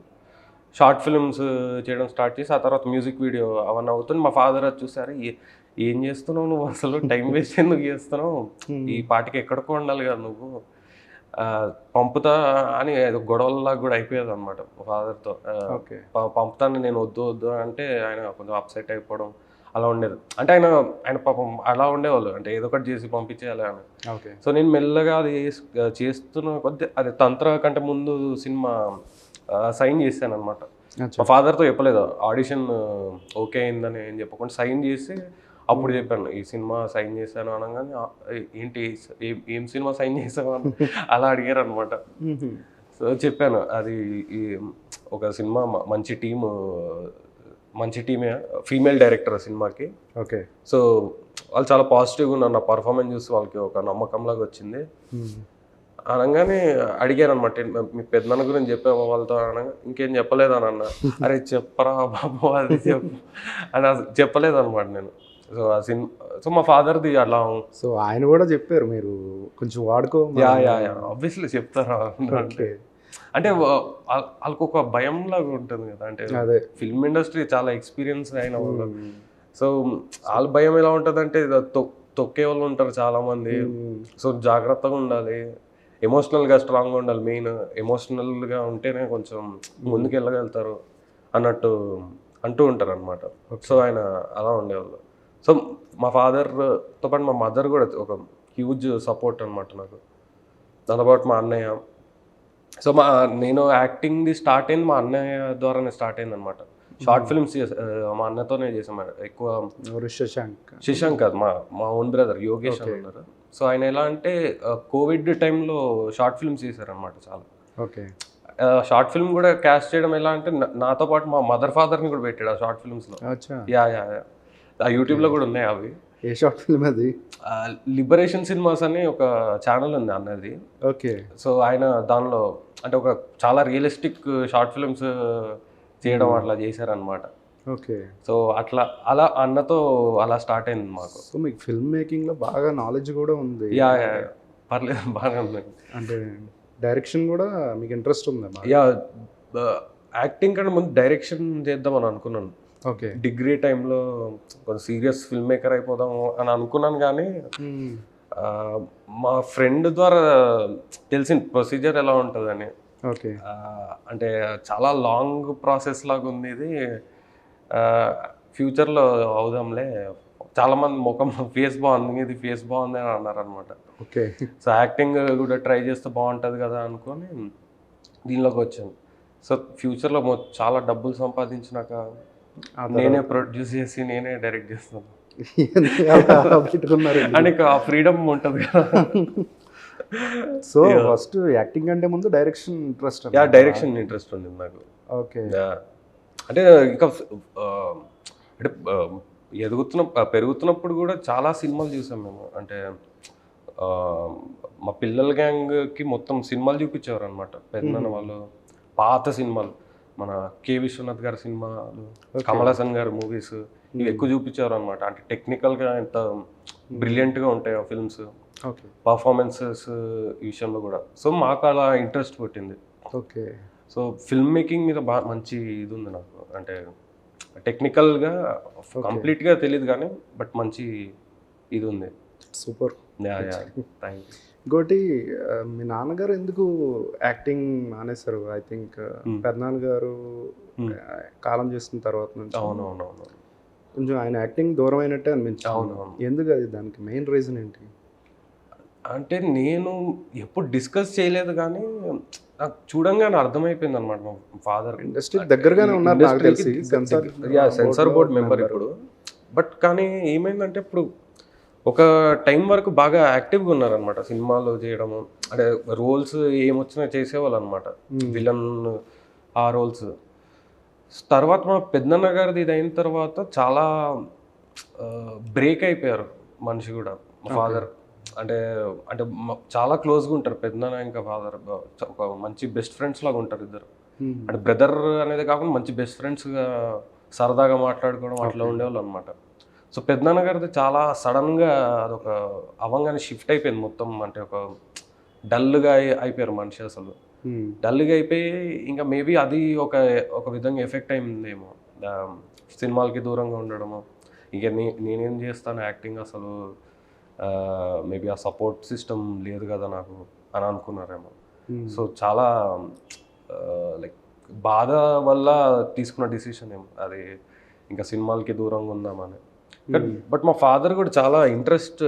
షార్ట్ ఫిల్మ్స్ చేయడం స్టార్ట్ చేసి ఆ తర్వాత మ్యూజిక్ వీడియో అవన్నీ అవుతుంది. మా ఫాదర్ అది చూసారు, ఏం చేస్తున్నావు నువ్వు, అసలు టైం వేస్ట్ ఎందుకు చేస్తున్నావు, ఈ పాటికి ఎక్కడికో ఉండాలి కదా నువ్వు, పంపుతా అని ఏదో గొడవల్లాగా కూడా అయిపోయేది అనమాట మా ఫాదర్తో. పంపుతాను నేను, వద్దు వద్దు అంటే ఆయన కొంచెం అప్సెట్ అయిపోవడం అలా ఉండేది. అంటే ఆయన పాపం అలా ఉండేవాళ్ళు, అంటే ఏదో ఒకటి చేసి పంపించేయాలి అని. సో నేను మెల్లగా అది చేస్తున్న కొద్ది, అది తంత్ర కంటే ముందు సినిమా సైన్ చేశాను అనమాట. మా ఫాదర్తో చెప్పలేదు, ఆడిషన్ ఓకే అయిందని ఏం చెప్పకుండా సైన్ చేసి అప్పుడు చెప్పాను ఈ సినిమా సైన్ చేశాను అనగానే, ఏంటి ఏం సినిమా సైన్ చేసావు అని అలా అడిగారు అనమాట. సో చెప్పాను, అది ఒక సినిమా మంచి టీమే, ఫీమేల్ డైరెక్టర్ సినిమాకి. ఓకే. సో వాళ్ళు చాలా పాజిటివ్గా ఉన్నారు, నా పర్ఫార్మెన్స్ చూసి వాళ్ళకి ఒక నమ్మకంలాగా వచ్చింది అనగానే అడిగారు అనమాట, మీ పెద్దనాన్న గురించి చెప్పాము వాళ్ళతో అనగా, ఇంకేం చెప్పలేదు అని అన్న. అరే చెప్పరా బాబు అది చెప్పు అని చెప్పలేదు అనమాట నేను. సో ఆ సినిమా, సో మా ఫాదర్ది అలా. సో ఆయన కూడా చెప్పారు మీరు కొంచెం వాడుకో. ఆబ్వియస్లీ చెప్తారా అంటే వాళ్ళకి ఒక భయం లాగా ఉంటుంది కదా, అంటే ఫిల్మ్ ఇండస్ట్రీ చాలా ఎక్స్పీరియన్స్ అయిన వాళ్ళు. సో వాళ్ళ భయం ఎలా ఉంటుంది అంటే, తొక్కే వాళ్ళు ఉంటారు చాలా మంది. సో జాగ్రత్తగా ఉండాలి, ఎమోషనల్గా స్ట్రాంగ్గా ఉండాలి. మెయిన్ ఎమోషనల్గా ఉంటేనే కొంచెం ముందుకు వెళ్ళగలుగుతారు అన్నట్టు అంటూ ఉంటారు అనమాట. సో ఆయన అలా ఉండేవాళ్ళు. సో మా ఫాదర్తో పాటు మా మదర్ కూడా ఒక హ్యూజ్ సపోర్ట్ అనమాట నాకు. దాంతో పాటు మా అన్నయ్య. సో నేను యాక్టింగ్ది స్టార్ట్ అయింది మా అన్నయ్య ద్వారానే స్టార్ట్ అయింది అనమాట. షార్ట్ ఫిల్మ్స్ మా అన్నతోనే చేసాం ఎక్కువ. శశాంక్ కాదు, మా ఓన్ బ్రదర్ యోగేష్ అని ఉన్నారు. సో ఆయన ఎలా అంటే కోవిడ్ టైంలో షార్ట్ ఫిల్మ్స్ చేశారనమాట చాలా. ఓకే. షార్ట్ ఫిల్మ్ కూడా క్యాస్ట్ చేయడం ఎలా అంటే, నాతో పాటు మా మదర్ ఫాదర్ని కూడా పెట్టాడు ఆ షార్ట్ ఫిల్మ్స్లో. యా ఆ యూట్యూబ్లో కూడా ఉన్నాయి అవి. ఏ షార్ట్ ఫిల్మ్ అది? లిబరేషన్ సినిమాస్ అని ఒక ఛానల్ ఉంది అన్నది. ఓకే. సో ఆయన దానిలో అంటే ఒక చాలా రియలిస్టిక్ షార్ట్ ఫిల్మ్స్ చేయడం అట్లా చేశారనమాట. ఓకే. సో అలా అన్నతో అలా స్టార్ట్ అయింది మాకు. సో మీకు ఫిల్మ్ మేకింగ్లో బాగా నాలెడ్జ్ కూడా ఉంది. యా పర్లేదు, బాగానే ఉంది. అంటే డైరెక్షన్ కూడా మీకు ఇంట్రెస్ట్ ఉంది? యా, యాక్టింగ్ కంటే ముందు డైరెక్షన్ చేద్దామని అనుకున్నాను. ఓకే. డిగ్రీ టైంలో కొంచెం సీరియస్ ఫిల్మ్ మేకర్ అయిపోదాము అని అనుకున్నాను, కానీ మా ఫ్రెండ్ ద్వారా తెలిసిన ప్రొసీజర్ ఎలా ఉంటుందని. ఓకే. అంటే చాలా లాంగ్ ప్రాసెస్ లాగా ఉంది ఇది, ఫ్యూచర్లో అవుదాంలే, చాలామంది ముఖం ఫేస్ బాగుంది, ఇది ఫేస్ బాగుంది అని అన్నారు అనమాట. ఓకే. సో యాక్టింగ్ కూడా ట్రై చేస్తే బాగుంటుంది కదా అనుకొని దీనిలోకి వచ్చాను. సో ఫ్యూచర్లో చాలా డబ్బులు సంపాదించినాక నేనే ప్రొడ్యూస్ చేసి నేనే డైరెక్ట్ చేస్తాను అని ఆ ఫ్రీడమ్ ఉంటుంది కదా. సో ఫస్ట్ యాక్టింగ్ అంటే ముందు డైరెక్షన్ ఇంట్రెస్ట్? డైరెక్షన్ ఇంట్రెస్ట్ ఉంది నాకు. ఓకే. అంటే ఇంకా అంటే పెరుగుతున్నప్పుడు కూడా చాలా సినిమాలు చూసాం మేము. అంటే మా పిల్లల గ్యాంగ్కి మొత్తం సినిమాలు చూపించేవారు అనమాట పెద్దనాన్న వాళ్ళు. పాత సినిమాలు, మన కె విశ్వనాథ్ గారి సినిమాలు, కమల్ హాసన్ గారి మూవీస్, ఇవి ఎక్కువ చూపించారు అనమాట. అంటే టెక్నికల్గా ఎంత బ్రిలియంట్గా ఉంటాయి ఆ ఫిల్మ్స్, పర్ఫార్మెన్సెస్ ఈ విషయంలో కూడా. సో మాకు అలా ఇంట్రెస్ట్ పుట్టింది. ఓకే. సో ఫిల్మ్ మేకింగ్ మీద బాగా మంచి ఇది ఉంది నాకు. అంటే టెక్నికల్గా కంప్లీట్గా తెలియదు కానీ బట్ మంచి ఇది ఉంది. సూపర్. Thank you. ఇంకోటి, మీ నాన్నగారు ఎందుకు యాక్టింగ్ మానేశారు? ఐ థింక్ పెద్దనాన్న గారు కాలం చేస్తున్న తర్వాత నుంచి అవునవునవును కొంచెం ఆయన యాక్టింగ్ దూరం అయినట్టే అనిపించింది. అవునవును. ఎందుకు అది? దానికి మెయిన్ రీజన్ ఏంటి? అంటే నేను ఎప్పుడు డిస్కస్ చేయలేదు కానీ నాకు చూడంగానే అర్థమైపోయింది అనమాట. మా ఫాదర్ ఇండస్ట్రీ దగ్గరగానే ఉన్నారు నాకు తెలిసి, సెన్సార్ బోర్డ్ మెంబర్ ఇప్పుడు. బట్ కానీ ఏమైందంటే ఇప్పుడు ఒక టైం వరకు బాగా యాక్టివ్గా ఉన్నారనమాట సినిమాలు చేయడము. అంటే రోల్స్ ఏమొచ్చినా చేసేవాళ్ళు అనమాట, విలన్ ఆ రోల్స్. తర్వాత మా పెద్దనాన్న గారిది ఇది అయిన తర్వాత చాలా బ్రేక్ అయిపోయారు మనిషి కూడా, మా ఫాదర్. అంటే చాలా క్లోజ్గా ఉంటారు పెద్దనాన్న ఇంకా ఫాదర్, ఒక మంచి బెస్ట్ ఫ్రెండ్స్ లాగా ఉంటారు ఇద్దరు. అంటే బ్రదర్ అనేది కాకుండా మంచి బెస్ట్ ఫ్రెండ్స్గా సరదాగా మాట్లాడుకోవడం అట్లా ఉండేవాళ్ళు అనమాట. సో పెద్దనాన్న గారిది చాలా సడన్గా అదొక అవంగానే షిఫ్ట్ అయిపోయింది మొత్తం. అంటే ఒక డల్గా అయిపోయారు మనిషి అసలు. డల్గా అయిపోయి ఇంకా మేబీ అది ఒక విధంగా ఎఫెక్ట్ అయిందేమో, సినిమాలకి దూరంగా ఉండడము. ఇక నేనేం చేస్తాను యాక్టింగ్ అసలు, మేబీ ఆ సపోర్ట్ సిస్టమ్ లేదు కదా నాకు అని అనుకున్నారేమో. సో చాలా లైక్ బాధ వల్ల తీసుకున్న డిసిషన్ ఏమో అది, ఇంకా సినిమాలకి దూరంగా ఉందామని. బట్ మా ఫాదర్ కూడా చాలా ఇంట్రెస్ట్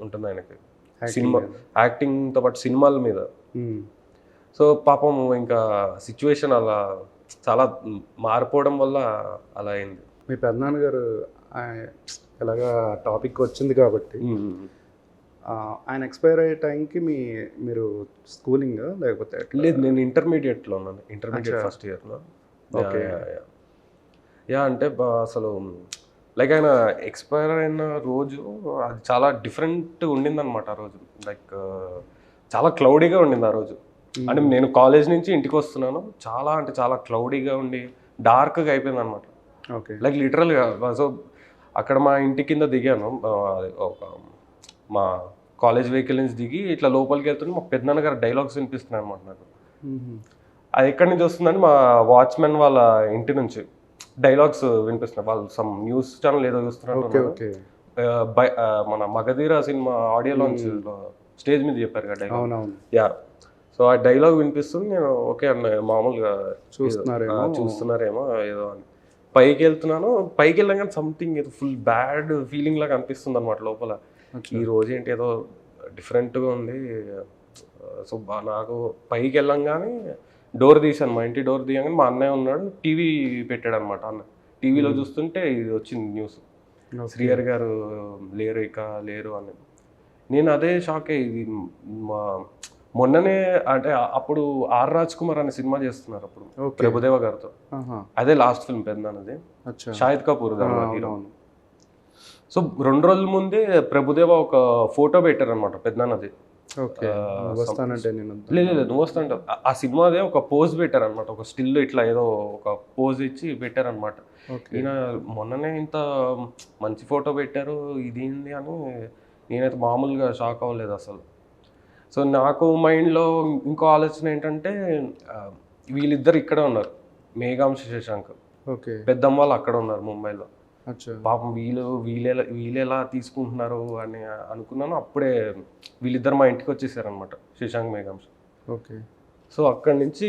ఉంటుంది ఆయనకి సినిమా, యాక్టింగ్తో పాటు సినిమాల మీద. సో పాపం ఇంకా సిచ్యువేషన్ అలా చాలా మారిపోవడం వల్ల అలా అయింది. మీ పెద్దనాన్నగారు ఎలాగా టాపిక్ వచ్చింది కాబట్టి, ఆయన ఎక్స్పైర్ అయ్యే టైంకి మీరు స్కూలింగ్ లేకపోతే? లేదు, నేను ఇంటర్మీడియట్లో ఉన్నాను, ఇంటర్మీడియట్ ఫస్ట్ ఇయర్లో. అంటే అసలు లైక్ ఆయన ఎక్స్పైర్ అయిన రోజు అది చాలా డిఫరెంట్ ఉండిందనమాట ఆ రోజు. లైక్ చాలా క్లౌడీగా ఉండింది ఆ రోజు. అంటే నేను కాలేజ్ నుంచి ఇంటికి వస్తున్నాను, చాలా అంటే చాలా క్లౌడీగా ఉండి డార్క్గా అయిపోయింది అనమాట. లైక్ లిటరల్గా. సో అక్కడ మా ఇంటి కింద దిగాను, ఒక మా కాలేజ్ వెహికల్ నుంచి దిగి ఇట్లా లోపలికి వెళ్తుంటే మా పెద్దనాన్న గారు డైలాగ్స్ వినిపిస్తున్నాయి అనమాట నాకు. అది ఎక్కడి నుంచి వస్తుందని మా వాచ్మెన్ వాళ్ళ ఇంటి నుంచి డైలాగ్స్ వినిపిస్తున్నాయి. వాళ్ళు సమ్ న్యూస్ ఛానల్ ఏదో చూస్తున్నారు. మన Magadheera cinema audio launch stage మీద చెప్పారు కదా డైలాగ్. సో ఆ డైలాగ్ వినిపిస్తుంది. నేను ఓకే అన్న, మామూలుగా చూస్తున్నారేమో ఏదో అని పైకి వెళ్తున్నాను. పైకి వెళ్ళగానే సంథింగ్ ఏదో ఫుల్ బ్యాడ్ ఫీలింగ్ లాగా అనిపిస్తుంది అనమాట లోపల. ఈ రోజు ఏంటి ఏదో డిఫరెంట్గా ఉంది. సో నాకు పైకి వెళ్ళంగానే డోర్ తీసాను, మా ఇంటి డోర్ తీయగానే మా అన్నయ్య ఉన్నాడు, టీవీ పెట్టాడు అనమాట. అన్న టీవీలో చూస్తుంటే ఇది వచ్చింది న్యూస్, శ్రీహరి గారు లేరు అని. నేను అదే షాక్ అయ్యి, ఇది మొన్ననే అంటే అప్పుడు ఆర్ రాజ్ కుమార్ అనే సినిమా చేస్తున్నారు అప్పుడు ప్రభుదేవ గారితో. అదే లాస్ట్ ఫిల్మ్ పెద్దనాన్నది, షాహిద్ కపూర్ హీరో. సో 2 రోజుల ముందే ప్రభుదేవ ఒక ఫోటో పెట్టారనమాట పెద్దనాన్నది. లేదు నువ్వు వస్తాంట, ఆ సినిమాదే ఒక పోజ్ పెట్టారనమాట, ఒక స్టిల్ ఇట్లా ఏదో ఒక పోజ్ ఇచ్చి పెట్టారనమాట. ఈయన మొన్ననే ఇంత మంచి ఫోటో పెట్టారు, ఇదేంది అని నేనైతే మామూలుగా షాక్ అవ్వలేదు అసలు. సో నాకు మైండ్లో ఇంకో ఆలోచన ఏంటంటే, వీళ్ళిద్దరు ఇక్కడే ఉన్నారు, మేఘాంశ శశాంక్. పెద్దమ్మ వాళ్ళు అక్కడ ఉన్నారు ముంబైలో. పాపం వీళ్ళెలా తీసుకుంటున్నారు అని అనుకున్నాను. అప్పుడే వీళ్ళిద్దరు మా ఇంటికి వచ్చేసారనమాట, శశాంక్ మేఘాంశ. సో అక్కడి నుంచి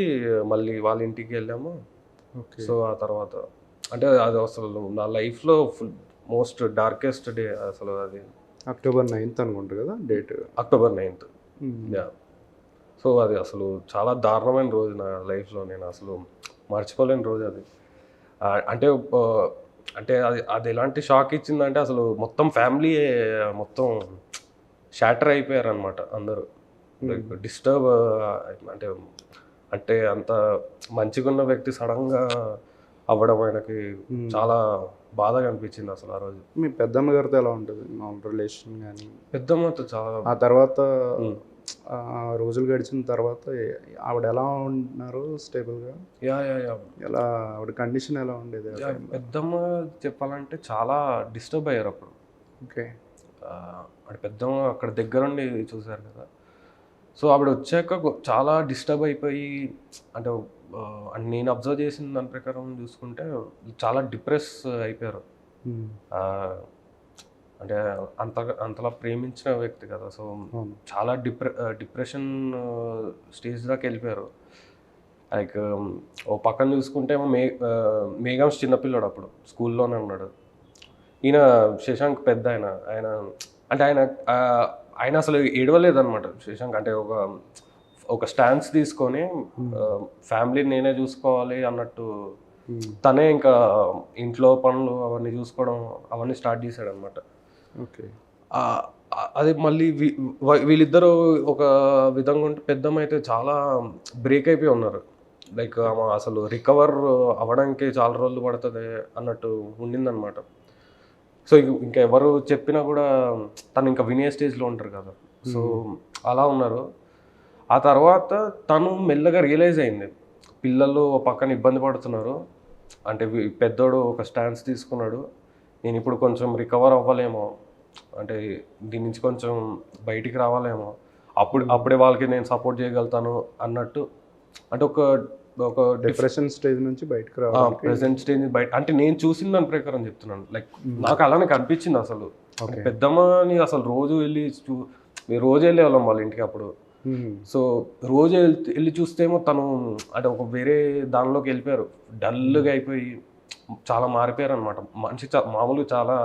మళ్ళీ వాళ్ళ ఇంటికి వెళ్ళాము. సో ఆ తర్వాత అంటే అది అసలు నా లైఫ్లో మోస్ట్ డార్కెస్ట్ డే అసలు. అది October 9th అనుకుంటా కదా డేట్, October 9th. సో అది అసలు చాలా దారుణమైన రోజు నా లైఫ్లో, నేను అసలు మర్చిపోలేని రోజు అది. అంటే అది ఎలాంటి షాక్ ఇచ్చిందంటే, అసలు మొత్తం ఫ్యామిలీ మొత్తం షాటర్ అయిపోయారు అనమాట అందరూ. లైక్ డిస్టర్బ్ అంటే అంత మంచిగా ఉన్న వ్యక్తి సడన్గా అవ్వడం ఆయనకి చాలా బాధగా అనిపించింది అసలు ఆ రోజు. మీ పెద్దమ్మ గారితో ఎలా ఉంటుంది మామూలు రిలేషన్ కానీ? పెద్దమ్మతో చాలా. ఆ తర్వాత రోజులు గడిచిన తర్వాత ఆవిడ ఎలా ఉన్నారు? స్టేబుల్గా? ఎలా ఆవిడ కండిషన్ ఎలా ఉండేది? పెద్దమ్మ చెప్పాలంటే చాలా డిస్టర్బ్ అయ్యారు అప్పుడు. అంటే పెద్దమ్మ అక్కడ దగ్గరుండి చూసారు కదా. సో ఆవిడ వచ్చాక చాలా డిస్టర్బ్ అయిపోయి, అంటే నేను అబ్జర్వ్ చేసిన దాని ప్రకారం చూసుకుంటే చాలా డిప్రెస్ అయిపోయారు. అంటే అంతలా ప్రేమించిన వ్యక్తి కదా. సో చాలా డిప్రెషన్ స్టేజ్ దాకా వెళ్ళిపోయారు. లైక్ ఓ పక్కన చూసుకుంటే మేఘాంశ్ చిన్నపిల్లడు అప్పుడు, స్కూల్లోనే ఉన్నాడు. ఈయన శశాంక్ పెద్ద ఆయన అంటే ఆయన అసలు ఏడవలేదన్నమాట శశాంక్. అంటే ఒక స్టాన్స్ తీసుకొని ఫ్యామిలీని నేనే చూసుకోవాలి అన్నట్టు తనే ఇంకా ఇంట్లో పనులు అవన్నీ చూసుకోవడం అవన్నీ స్టార్ట్ చేశాడు అనమాట. అది మళ్ళీ వీళ్ళిద్దరూ ఒక విధంగా ఉంటే, పెద్దమ్మ అయితే చాలా బ్రేక్ అయిపోయి ఉన్నారు. లైక్ అసలు రికవర్ అవ్వడానికి చాలా రోజులు పడుతుంది అన్నట్టు ఉండిందనమాట. సో ఇంకా ఎవరు చెప్పినా కూడా తను ఇంకా వినే స్టేజ్లో ఉంటారు కదా. సో అలా ఉన్నారు. ఆ తర్వాత తను మెల్లగా రియలైజ్ అయింది, పిల్లలు పక్కన ఇబ్బంది పడుతున్నారు, అంటే పెద్దోడు ఒక స్టాన్స్ తీసుకున్నాడు, నేను ఇప్పుడు కొంచెం రికవర్ అవ్వలేమో, అంటే దీని నుంచి కొంచెం బయటికి రావాలేమో, అప్పుడే వాళ్ళకి నేను సపోర్ట్ చేయగలుగుతాను అన్నట్టు అంటే ఒక డిప్రెషన్ స్టేజ్ నుంచి బయటకు రావాలి. ప్రెసెంట్ స్టేజ్ బయట అంటే నేను చూసిన దాని ప్రకారం చెప్తున్నాను. లైక్ నాకు అలానే కనిపించింది అసలు. పెద్దమ్మని అసలు రోజు వెళ్ళే వాళ్ళం వాళ్ళ ఇంటికి అప్పుడు. సో రోజు వెళ్ళి చూస్తేమో తను అంటే ఒక వేరే దానిలోకి వెళ్ళిపోయారు, డల్గా అయిపోయి చాలా మారిపోయారు అనమాట. మనిషి మామూలుగా చాలా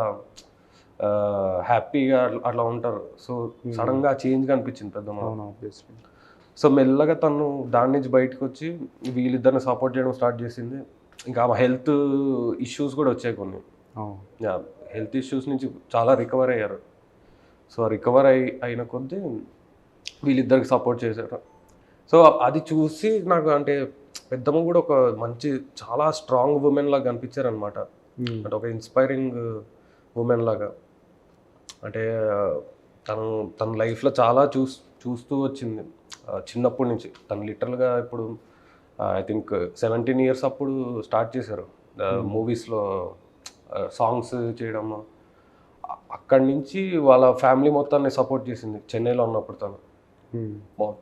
హ్యాపీగా అట్లా ఉంటారు. సో సడన్గా చేంజ్ కనిపించింది పెద్దమ్మ. సో మెల్లగా తను దాని నుంచి బయటకు వచ్చి వీళ్ళిద్దరిని సపోర్ట్ చేయడం స్టార్ట్ చేసింది. ఇంకా హెల్త్ ఇష్యూస్ కూడా వచ్చాయి కొన్ని. హెల్త్ ఇష్యూస్ నుంచి చాలా రికవర్ అయ్యారు. సో రికవర్ అయిన కొద్దీ వీళ్ళిద్దరికి సపోర్ట్ చేశారు. సో అది చూసి నాకు అంటే పెద్దమ్మ కూడా ఒక మంచి చాలా స్ట్రాంగ్ ఉమెన్ లాగా కనిపించారు అనమాట. అంటే ఒక ఇన్స్పైరింగ్ ఉమెన్ లాగా. అంటే తన లైఫ్లో చాలా చూస్తూ వచ్చింది చిన్నప్పటి నుంచి. తను లిటరల్గా ఇప్పుడు ఐ థింక్ 17 years అప్పుడు స్టార్ట్ చేశారు మూవీస్లో సాంగ్స్ చేయడము. అక్కడి నుంచి వాళ్ళ ఫ్యామిలీ మొత్తాన్ని సపోర్ట్ చేసింది. చెన్నైలో ఉన్నప్పుడు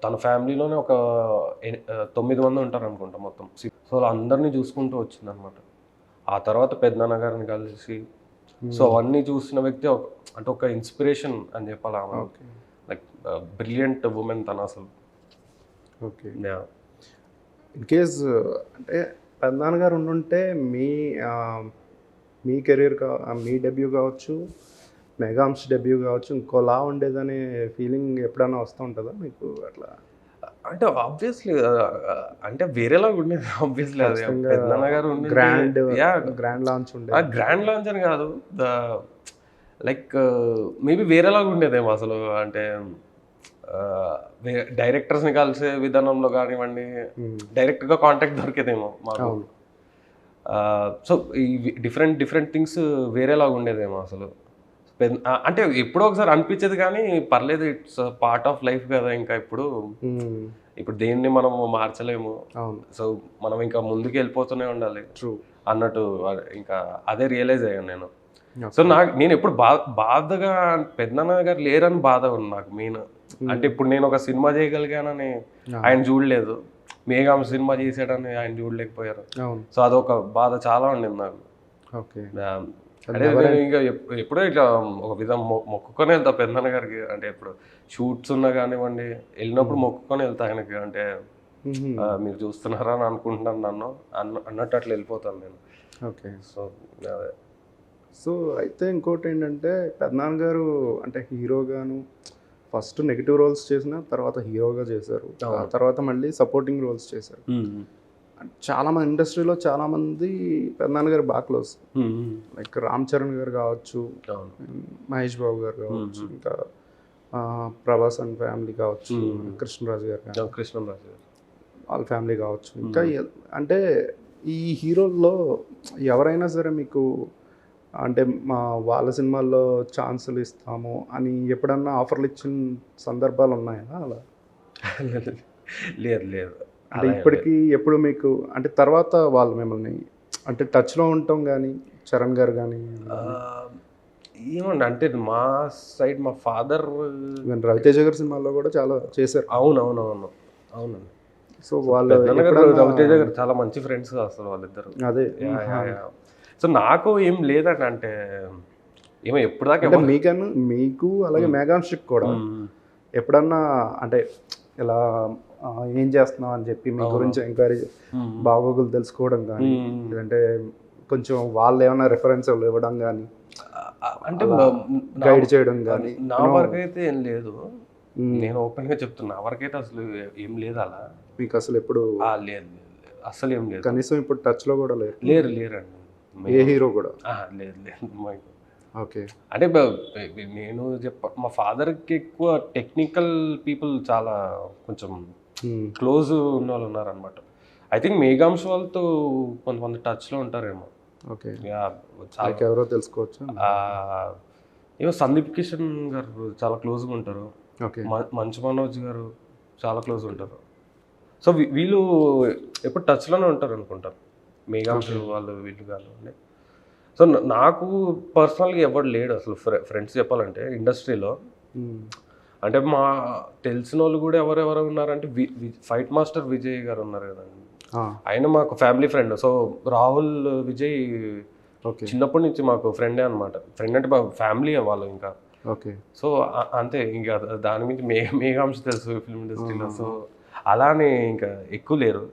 తన ఫ్యామిలీలోనే ఒక 9 మంది ఉంటారు అనుకుంటా మొత్తం. సో అందరినీ చూసుకుంటూ వచ్చింది అనమాట. ఆ తర్వాత పెద్దనాన్న గారిని కలిసి సో అవన్నీ చూసిన వ్యక్తి అంటే ఒక ఇన్స్పిరేషన్ అని చెప్పాలి. లైక్ బ్రిలియంట్ ఉమెన్ తను అసలు. ఓకే. ఇన్ కేస్ అంటే పెద్దనాన్న గారు ఉండుంటే మీ కెరీర్ మీ డెబ్యూ కావచ్చు, మెగామ్స్ డెబ్యూ కావచ్చు, ఇంకోలా ఉండేదనే ఫీలింగ్ ఎప్పుడైనా వస్తూ ఉంటుందా మీకు అట్లా? అంటే ఆబ్వియస్లీ అంటే వేరేలా ఉండేది. ఆబ్వియస్లీ అది పెద్దనాన్న గారు గ్రాండ్ లాంచ్ ఉండేది. గ్రాండ్ లాంచ్ అని కాదు, లైక్ మేబీ వేరేలాగా ఉండేదేమో అసలు. అంటే డైరెక్టర్స్ని కలిసే విధానంలో కానివ్వండి, డైరెక్ట్గా కాంటాక్ట్ దొరికేదేమో మాకు. సో ఈ డిఫరెంట్ థింగ్స్ వేరేలాగా ఉండేదేమో అసలు. అంటే ఎప్పుడో ఒకసారి అనిపించేది కానీ పర్లేదు, ఇట్స్ పార్ట్ ఆఫ్ లైఫ్ కదా. ఇంకా ఇప్పుడు దేన్ని మనం మార్చలేము. సో మనం ఇంకా ముందుకు వెళ్ళిపోతూనే ఉండాలి అన్నట్టు ఇంకా అదే రియలైజ్ అయ్యాను నేను. సో నేను ఎప్పుడు బాధగా పెద్దనాన్న గారు లేరని బాధ ఉంది నాకు మెయిన్. అంటే ఇప్పుడు నేను ఒక సినిమా చేయగలిగానని ఆయన చూడలేదు, మేఘాం సినిమా చేసాడని ఆయన చూడలేకపోయారు. సో అదొక బాధ చాలా ఉండింది నాకు. అంటే నేను ఇంకా ఎప్పుడో ఇట్లా ఒక విధం మొక్కుకొని వెళ్తా పెద్దనాన్న గారికి. అంటే ఇప్పుడు షూట్స్ ఉన్నా కానివ్వండి, వెళ్ళినప్పుడు మొక్కుకొని వెళ్తా ఆయనకి. అంటే మీరు చూస్తున్నారా అని అనుకుంటున్నాను నన్ను అన్నట్టు అట్లా వెళ్ళిపోతాను నేను. ఓకే. సో అదే. సో అయితే ఇంకోటి ఏంటంటే పెద్దనాన్న గారు అంటే హీరోగాను ఫస్ట్ నెగిటివ్ రోల్స్ చేసిన తర్వాత హీరోగా చేశారు, ఆ తర్వాత మళ్ళీ సపోర్టింగ్ రోల్స్ చేశారు. చాలామంది ఇండస్ట్రీలో చాలామంది పెద్దనాన్న గారు బాగా క్లోజ్. లైక్ రామ్ చరణ్ గారు కావచ్చు, మహేష్ బాబు గారు కావచ్చు, ఇంకా ప్రభాస్ అండ్ ఫ్యామిలీ కావచ్చు, కృష్ణరాజు గారు వాళ్ళ ఫ్యామిలీ కావచ్చు. ఇంకా అంటే ఈ హీరోల్లో ఎవరైనా సరే మీకు అంటే వాళ్ళ సినిమాల్లో ఛాన్సులు ఇస్తాము అని ఎప్పుడన్నా ఆఫర్లు ఇచ్చిన సందర్భాలు ఉన్నాయా అలా? లేదు. అంటే ఇప్పటికీ ఎప్పుడు మీకు అంటే తర్వాత వాళ్ళు మిమ్మల్ని అంటే టచ్లో ఉంటాం కానీ చరణ్ గారు కానీ ఏమండి అంటే మా సైడ్ మా ఫాదర్ రవితేజ గారి సినిమాల్లో కూడా చాలా చేశారు. అవునండి. సో వాళ్ళు రవితేజ గారు చాలా మంచి ఫ్రెండ్స్ అసలు వాళ్ళిద్దరు. అదే. సో నాకు ఏం లేదండి అంటే ఏమో ఎప్పుడు దాకా మీకు అలాగే మెగాస్టిక్ కూడా ఎప్పుడన్నా అంటే ఇలా ఏం చేస్తున్నావు అని చెప్పి మీ గురించి ఎంక్వైరీ బాగోగులు తెలుసుకోవడం కానీ, లేదంటే కొంచెం వాళ్ళు ఏమైనా రిఫరెన్స్ ఇవ్వడం కానీ, అంటే గైడ్ చేయడం కానీ? నా వరకు అయితే ఏం లేదు, నేను ఓపెన్గా చెప్తున్నా. నా వరకు అయితే అసలు ఏం లేదు అలా. మీకు అసలు ఎప్పుడు లేదు అసలు ఏం లేదు. కనీసం ఇప్పుడు టచ్లో కూడా లేరండి ఏ హీరో కూడా? లేదు. ఓకే. అంటే నేను మా ఫాదర్కి ఎక్కువ టెక్నికల్ పీపుల్ చాలా కొంచెం క్లోజ్ ఉన్న వాళ్ళు ఉన్నారనమాట. ఐ థింక్ మేఘాంశ వాళ్ళతో కొంతమంది టచ్లో ఉంటారేమో. ఓకే. ఎవరో తెలుసుకోవచ్చు. ఏమో సందీప్ కిషన్ గారు చాలా క్లోజ్గా ఉంటారు. ఓకే. మంచు మనోజ్ గారు చాలా క్లోజ్ ఉంటారు. సో వీళ్ళు ఎప్పుడు టచ్లోనే ఉంటారు అనుకుంటారు, మేఘాంశ వాళ్ళు వీళ్ళు కాదు. సో నాకు పర్సనల్గా ఎవరు లేడు అసలు ఫ్రెండ్స్ చెప్పాలంటే ఇండస్ట్రీలో. అంటే మా తెలిసిన వాళ్ళు కూడా ఎవరెవరు ఉన్నారంటే ఫైట్ మాస్టర్ విజయ్ గారు ఉన్నారు కదండి, ఆయన మాకు family friend. So Rahul Vijay okay చిన్నప్పటి నుంచి మాకు ఫ్రెండే అనమాట. ఫ్రెండ్ అంటే మా ఫ్యామిలీ వాళ్ళు ఇంకా. ఓకే సో అంతే, ఇంకా దాని గురించి మేఘాంశ తెలుసు ఫిల్మ్ ఇండస్ట్రీలో. సో అలానే ఇంకా ఎక్కువ లేరు.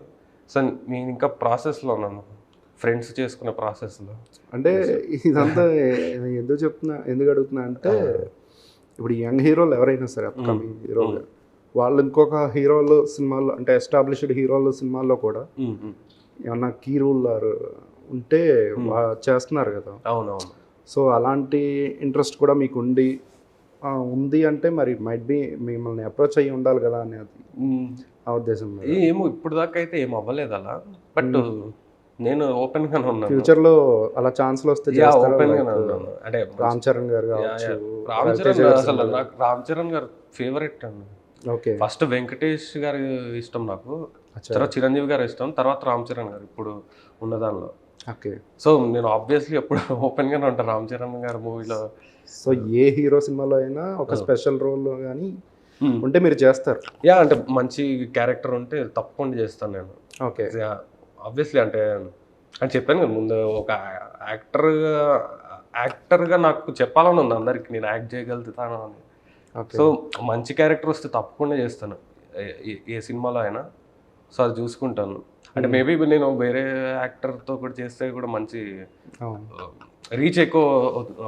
సో నేను ఇంకా ప్రాసెస్లో ఉన్నాను, ఫ్రెండ్స్ చేసుకునే ప్రాసెస్లో. అంటే ఇదంతా ఎందుకు అడుగుతున్నా అంటే ఇప్పుడు యంగ్ హీరోలు ఎవరైనా సరే అప్కమింగ్ హీరోలు వాళ్ళు ఇంకొక హీరోలు సినిమాల్లో అంటే ఎస్టాబ్లిష్డ్ హీరోలు సినిమాల్లో కూడా ఏమన్నా కీ రూల్ ఉంటే చేస్తున్నారు కదా. అవునవును. సో అలాంటి ఇంట్రెస్ట్ కూడా మీకు ఉంది అంటే మరి మైట్ బి మిమ్మల్ని అప్రోచ్ అయ్యి ఉండాలి కదా అనేది ఆ ఉద్దేశం. ఏమో ఇప్పుడు దాకా అయితే ఏం అవ్వలేదు అలా, బట్ నేను ఓపెన్ గానే ఉన్నాను. ఫ్యూచర్ లో అలా ఛాన్స్లు వస్తే ఓపెన్ గానే ఉన్నాను. అంటే రామ్ చరణ్ గారు కావచ్చు, రామ్ చరణ్ అసలు నాకు రామ్ చరణ్ గారు ఫేవరెట్ అండి. ఓకే ఫస్ట్ వెంకటేష్ గారు ఇష్టం నాకు, తర్వాత చిరంజీవి గారు ఇష్టం, తర్వాత రామ్ చరణ్ గారు ఇప్పుడు ఉన్న దానిలో. ఓకే సో నేను ఆబ్వియస్లీ ఎప్పుడు ఓపెన్ గానే ఉంటాను రామ్ చరణ్ గారి మూవీలో. సో ఏ హీరో సినిమాలో అయినా ఒక స్పెషల్ రోల్ కానీ ఉంటే మీరు చేస్తారు. అంటే మంచి క్యారెక్టర్ ఉంటే తప్పకుండా చేస్తాను నేను. ఓకే ఆబ్వియస్లీ అంటే చెప్పాను కదా ముందు, ఒక యాక్టర్గా నాకు చెప్పాలని ఉంది అందరికి, నేను యాక్ట్ చేయగలుగుతాను అని. సో మంచి క్యారెక్టర్ వస్తే తప్పకుండా చేస్తాను ఏ సినిమాలో అయినా. సో అది చూసుకుంటాను. అంటే మేబీ నేను వేరే యాక్టర్తో కూడా చేస్తే కూడా మంచి రీచ్ ఎక్కువ.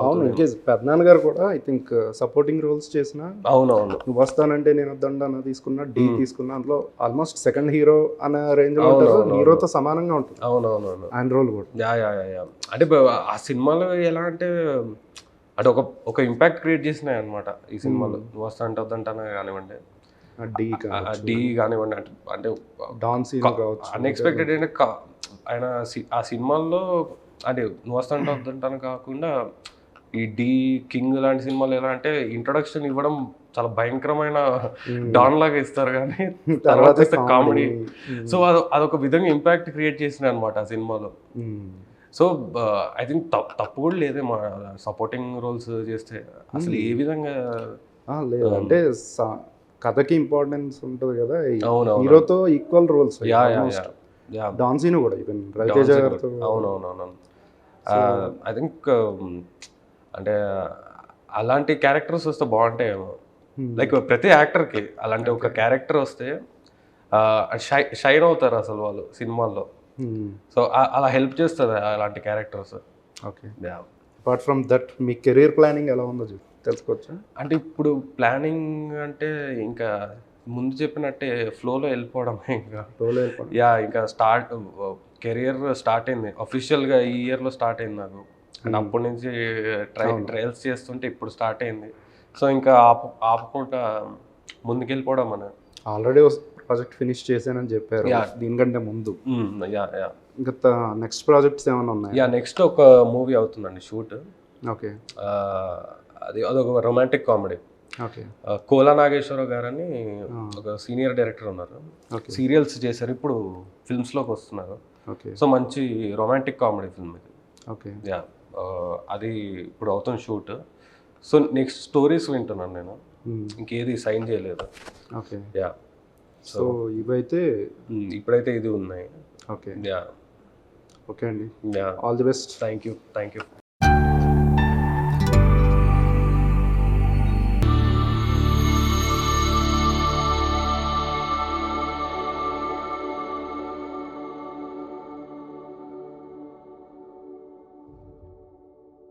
అవును, పెద్దనాన్న గారు కూడా ఐ థింక్ సపోర్టింగ్ రోల్స్ చేసిన. అవునవును. నువ్వు వస్తానంటే నేను వద్దండా తీసుకున్నా, డి తీసుకున్నా, అందులో ఆల్మోస్ట్ సెకండ్ హీరో అనే రేంజ్ లో హీరోతో సమానంగా ఉంటుంది. అవునవునవును. ఆయన రోల్ కూడా అంటే ఆ సినిమాలో ఎలా అంటే ఒక ఇంపాక్ట్ క్రియేట్ చేసినాయి అనమాట ఈ సినిమాలో. నువ్వు వస్తా అంటే వద్దంటానే కానివ్వండి, డి కానివ్వండి, అంటే డాన్ సీన్ కావచ్చు, అన్ఎక్స్పెక్టెడ్ అంటే ఆయన ఆ సినిమాల్లో అంటే నువ్వు వస్తా అంటే వద్దంటాను కాకుండా ఈ డి కింగ్ లాంటి సినిమాలు ఎలా అంటే ఇంట్రొడక్షన్ ఇవ్వడం చాలా భయంకరమైన డాన్ లాగా ఇస్తారు, కానీ తర్వాత కామెడీ. సో అదొక విధంగా ఇంపాక్ట్ క్రియేట్ చేసినాయి అనమాట ఆ సినిమాలో. సో ఐ థింక్ తప్పు కూడా లేదే మా సపోర్టింగ్ రోల్స్ చేస్తే అసలు ఏ విధంగా లేదు. అంటే కథకి ఇంపార్టెన్స్ ఉంటుంది కదా, హీరోతో ఈక్వల్ రోల్స్. డాన్ సీన్ కూడా ఈవెన్ రవితేజ గారితో. అవునవునవును. ఐ థింక్ అంటే అలాంటి క్యారెక్టర్స్ వస్తే బాగుంటాయేమో. లైక్ ప్రతి యాక్టర్కి అలాంటి ఒక క్యారెక్టర్ వస్తే షైన్ అవుతారు అసలు వాళ్ళు సినిమాల్లో. సో అలా హెల్ప్ చేస్తుంది అలాంటి characters. Okay, apart from that me career planning ఎలా ఉందో తెలుసుకోవచ్చా? అంటే ఇప్పుడు ప్లానింగ్ అంటే ఇంకా ముందు చెప్పినట్టే ఫ్లోలో వెళ్ళిపోవడమే. ఇంకా కెరియర్ స్టార్ట్ అయింది అఫీషియల్గా ఈ ఇయర్లో స్టార్ట్ అయింది నాకు. అండ్ అప్పటి నుంచి ట్రయల్స్ చేస్తుంటే ఇప్పుడు స్టార్ట్ అయింది. సో ఇంకా ఆపకుండా ముందుకెళ్ళిపోవడం అని. ఆల్రెడీ ప్రాజెక్ట్ ఫినిష్ చేశానని చెప్పారు దీనికంటే ముందు. ఇంకా నెక్స్ట్ ప్రాజెక్ట్స్ ఏమైనా ఉన్నాయి? నెక్స్ట్ ఒక మూవీ అవుతుందండి షూట్. ఓకే, అదొక romantic comedy. Okay, Kola Nageswara Rao garu అని ఒక సీనియర్ డైరెక్టర్ ఉన్నారు, సీరియల్స్ చేశారు, ఇప్పుడు ఫిల్మ్స్లోకి వస్తున్నారు. ఓకే, సో మంచి రొమాంటిక్ కామెడీ ఫిల్మ్ ఇది. ఓకే, అది ఇప్పుడు అవుతుంది షూట్. సో నెక్స్ట్ స్టోరీస్ వింటున్నాను నేను, ఇంకేది సైన్ చేయలేదు. ఓకే, సో ఇవైతే ఇప్పుడైతే ఇది ఉన్నాయి. ఓకే, ఓకే అండి, all the best. Thank you.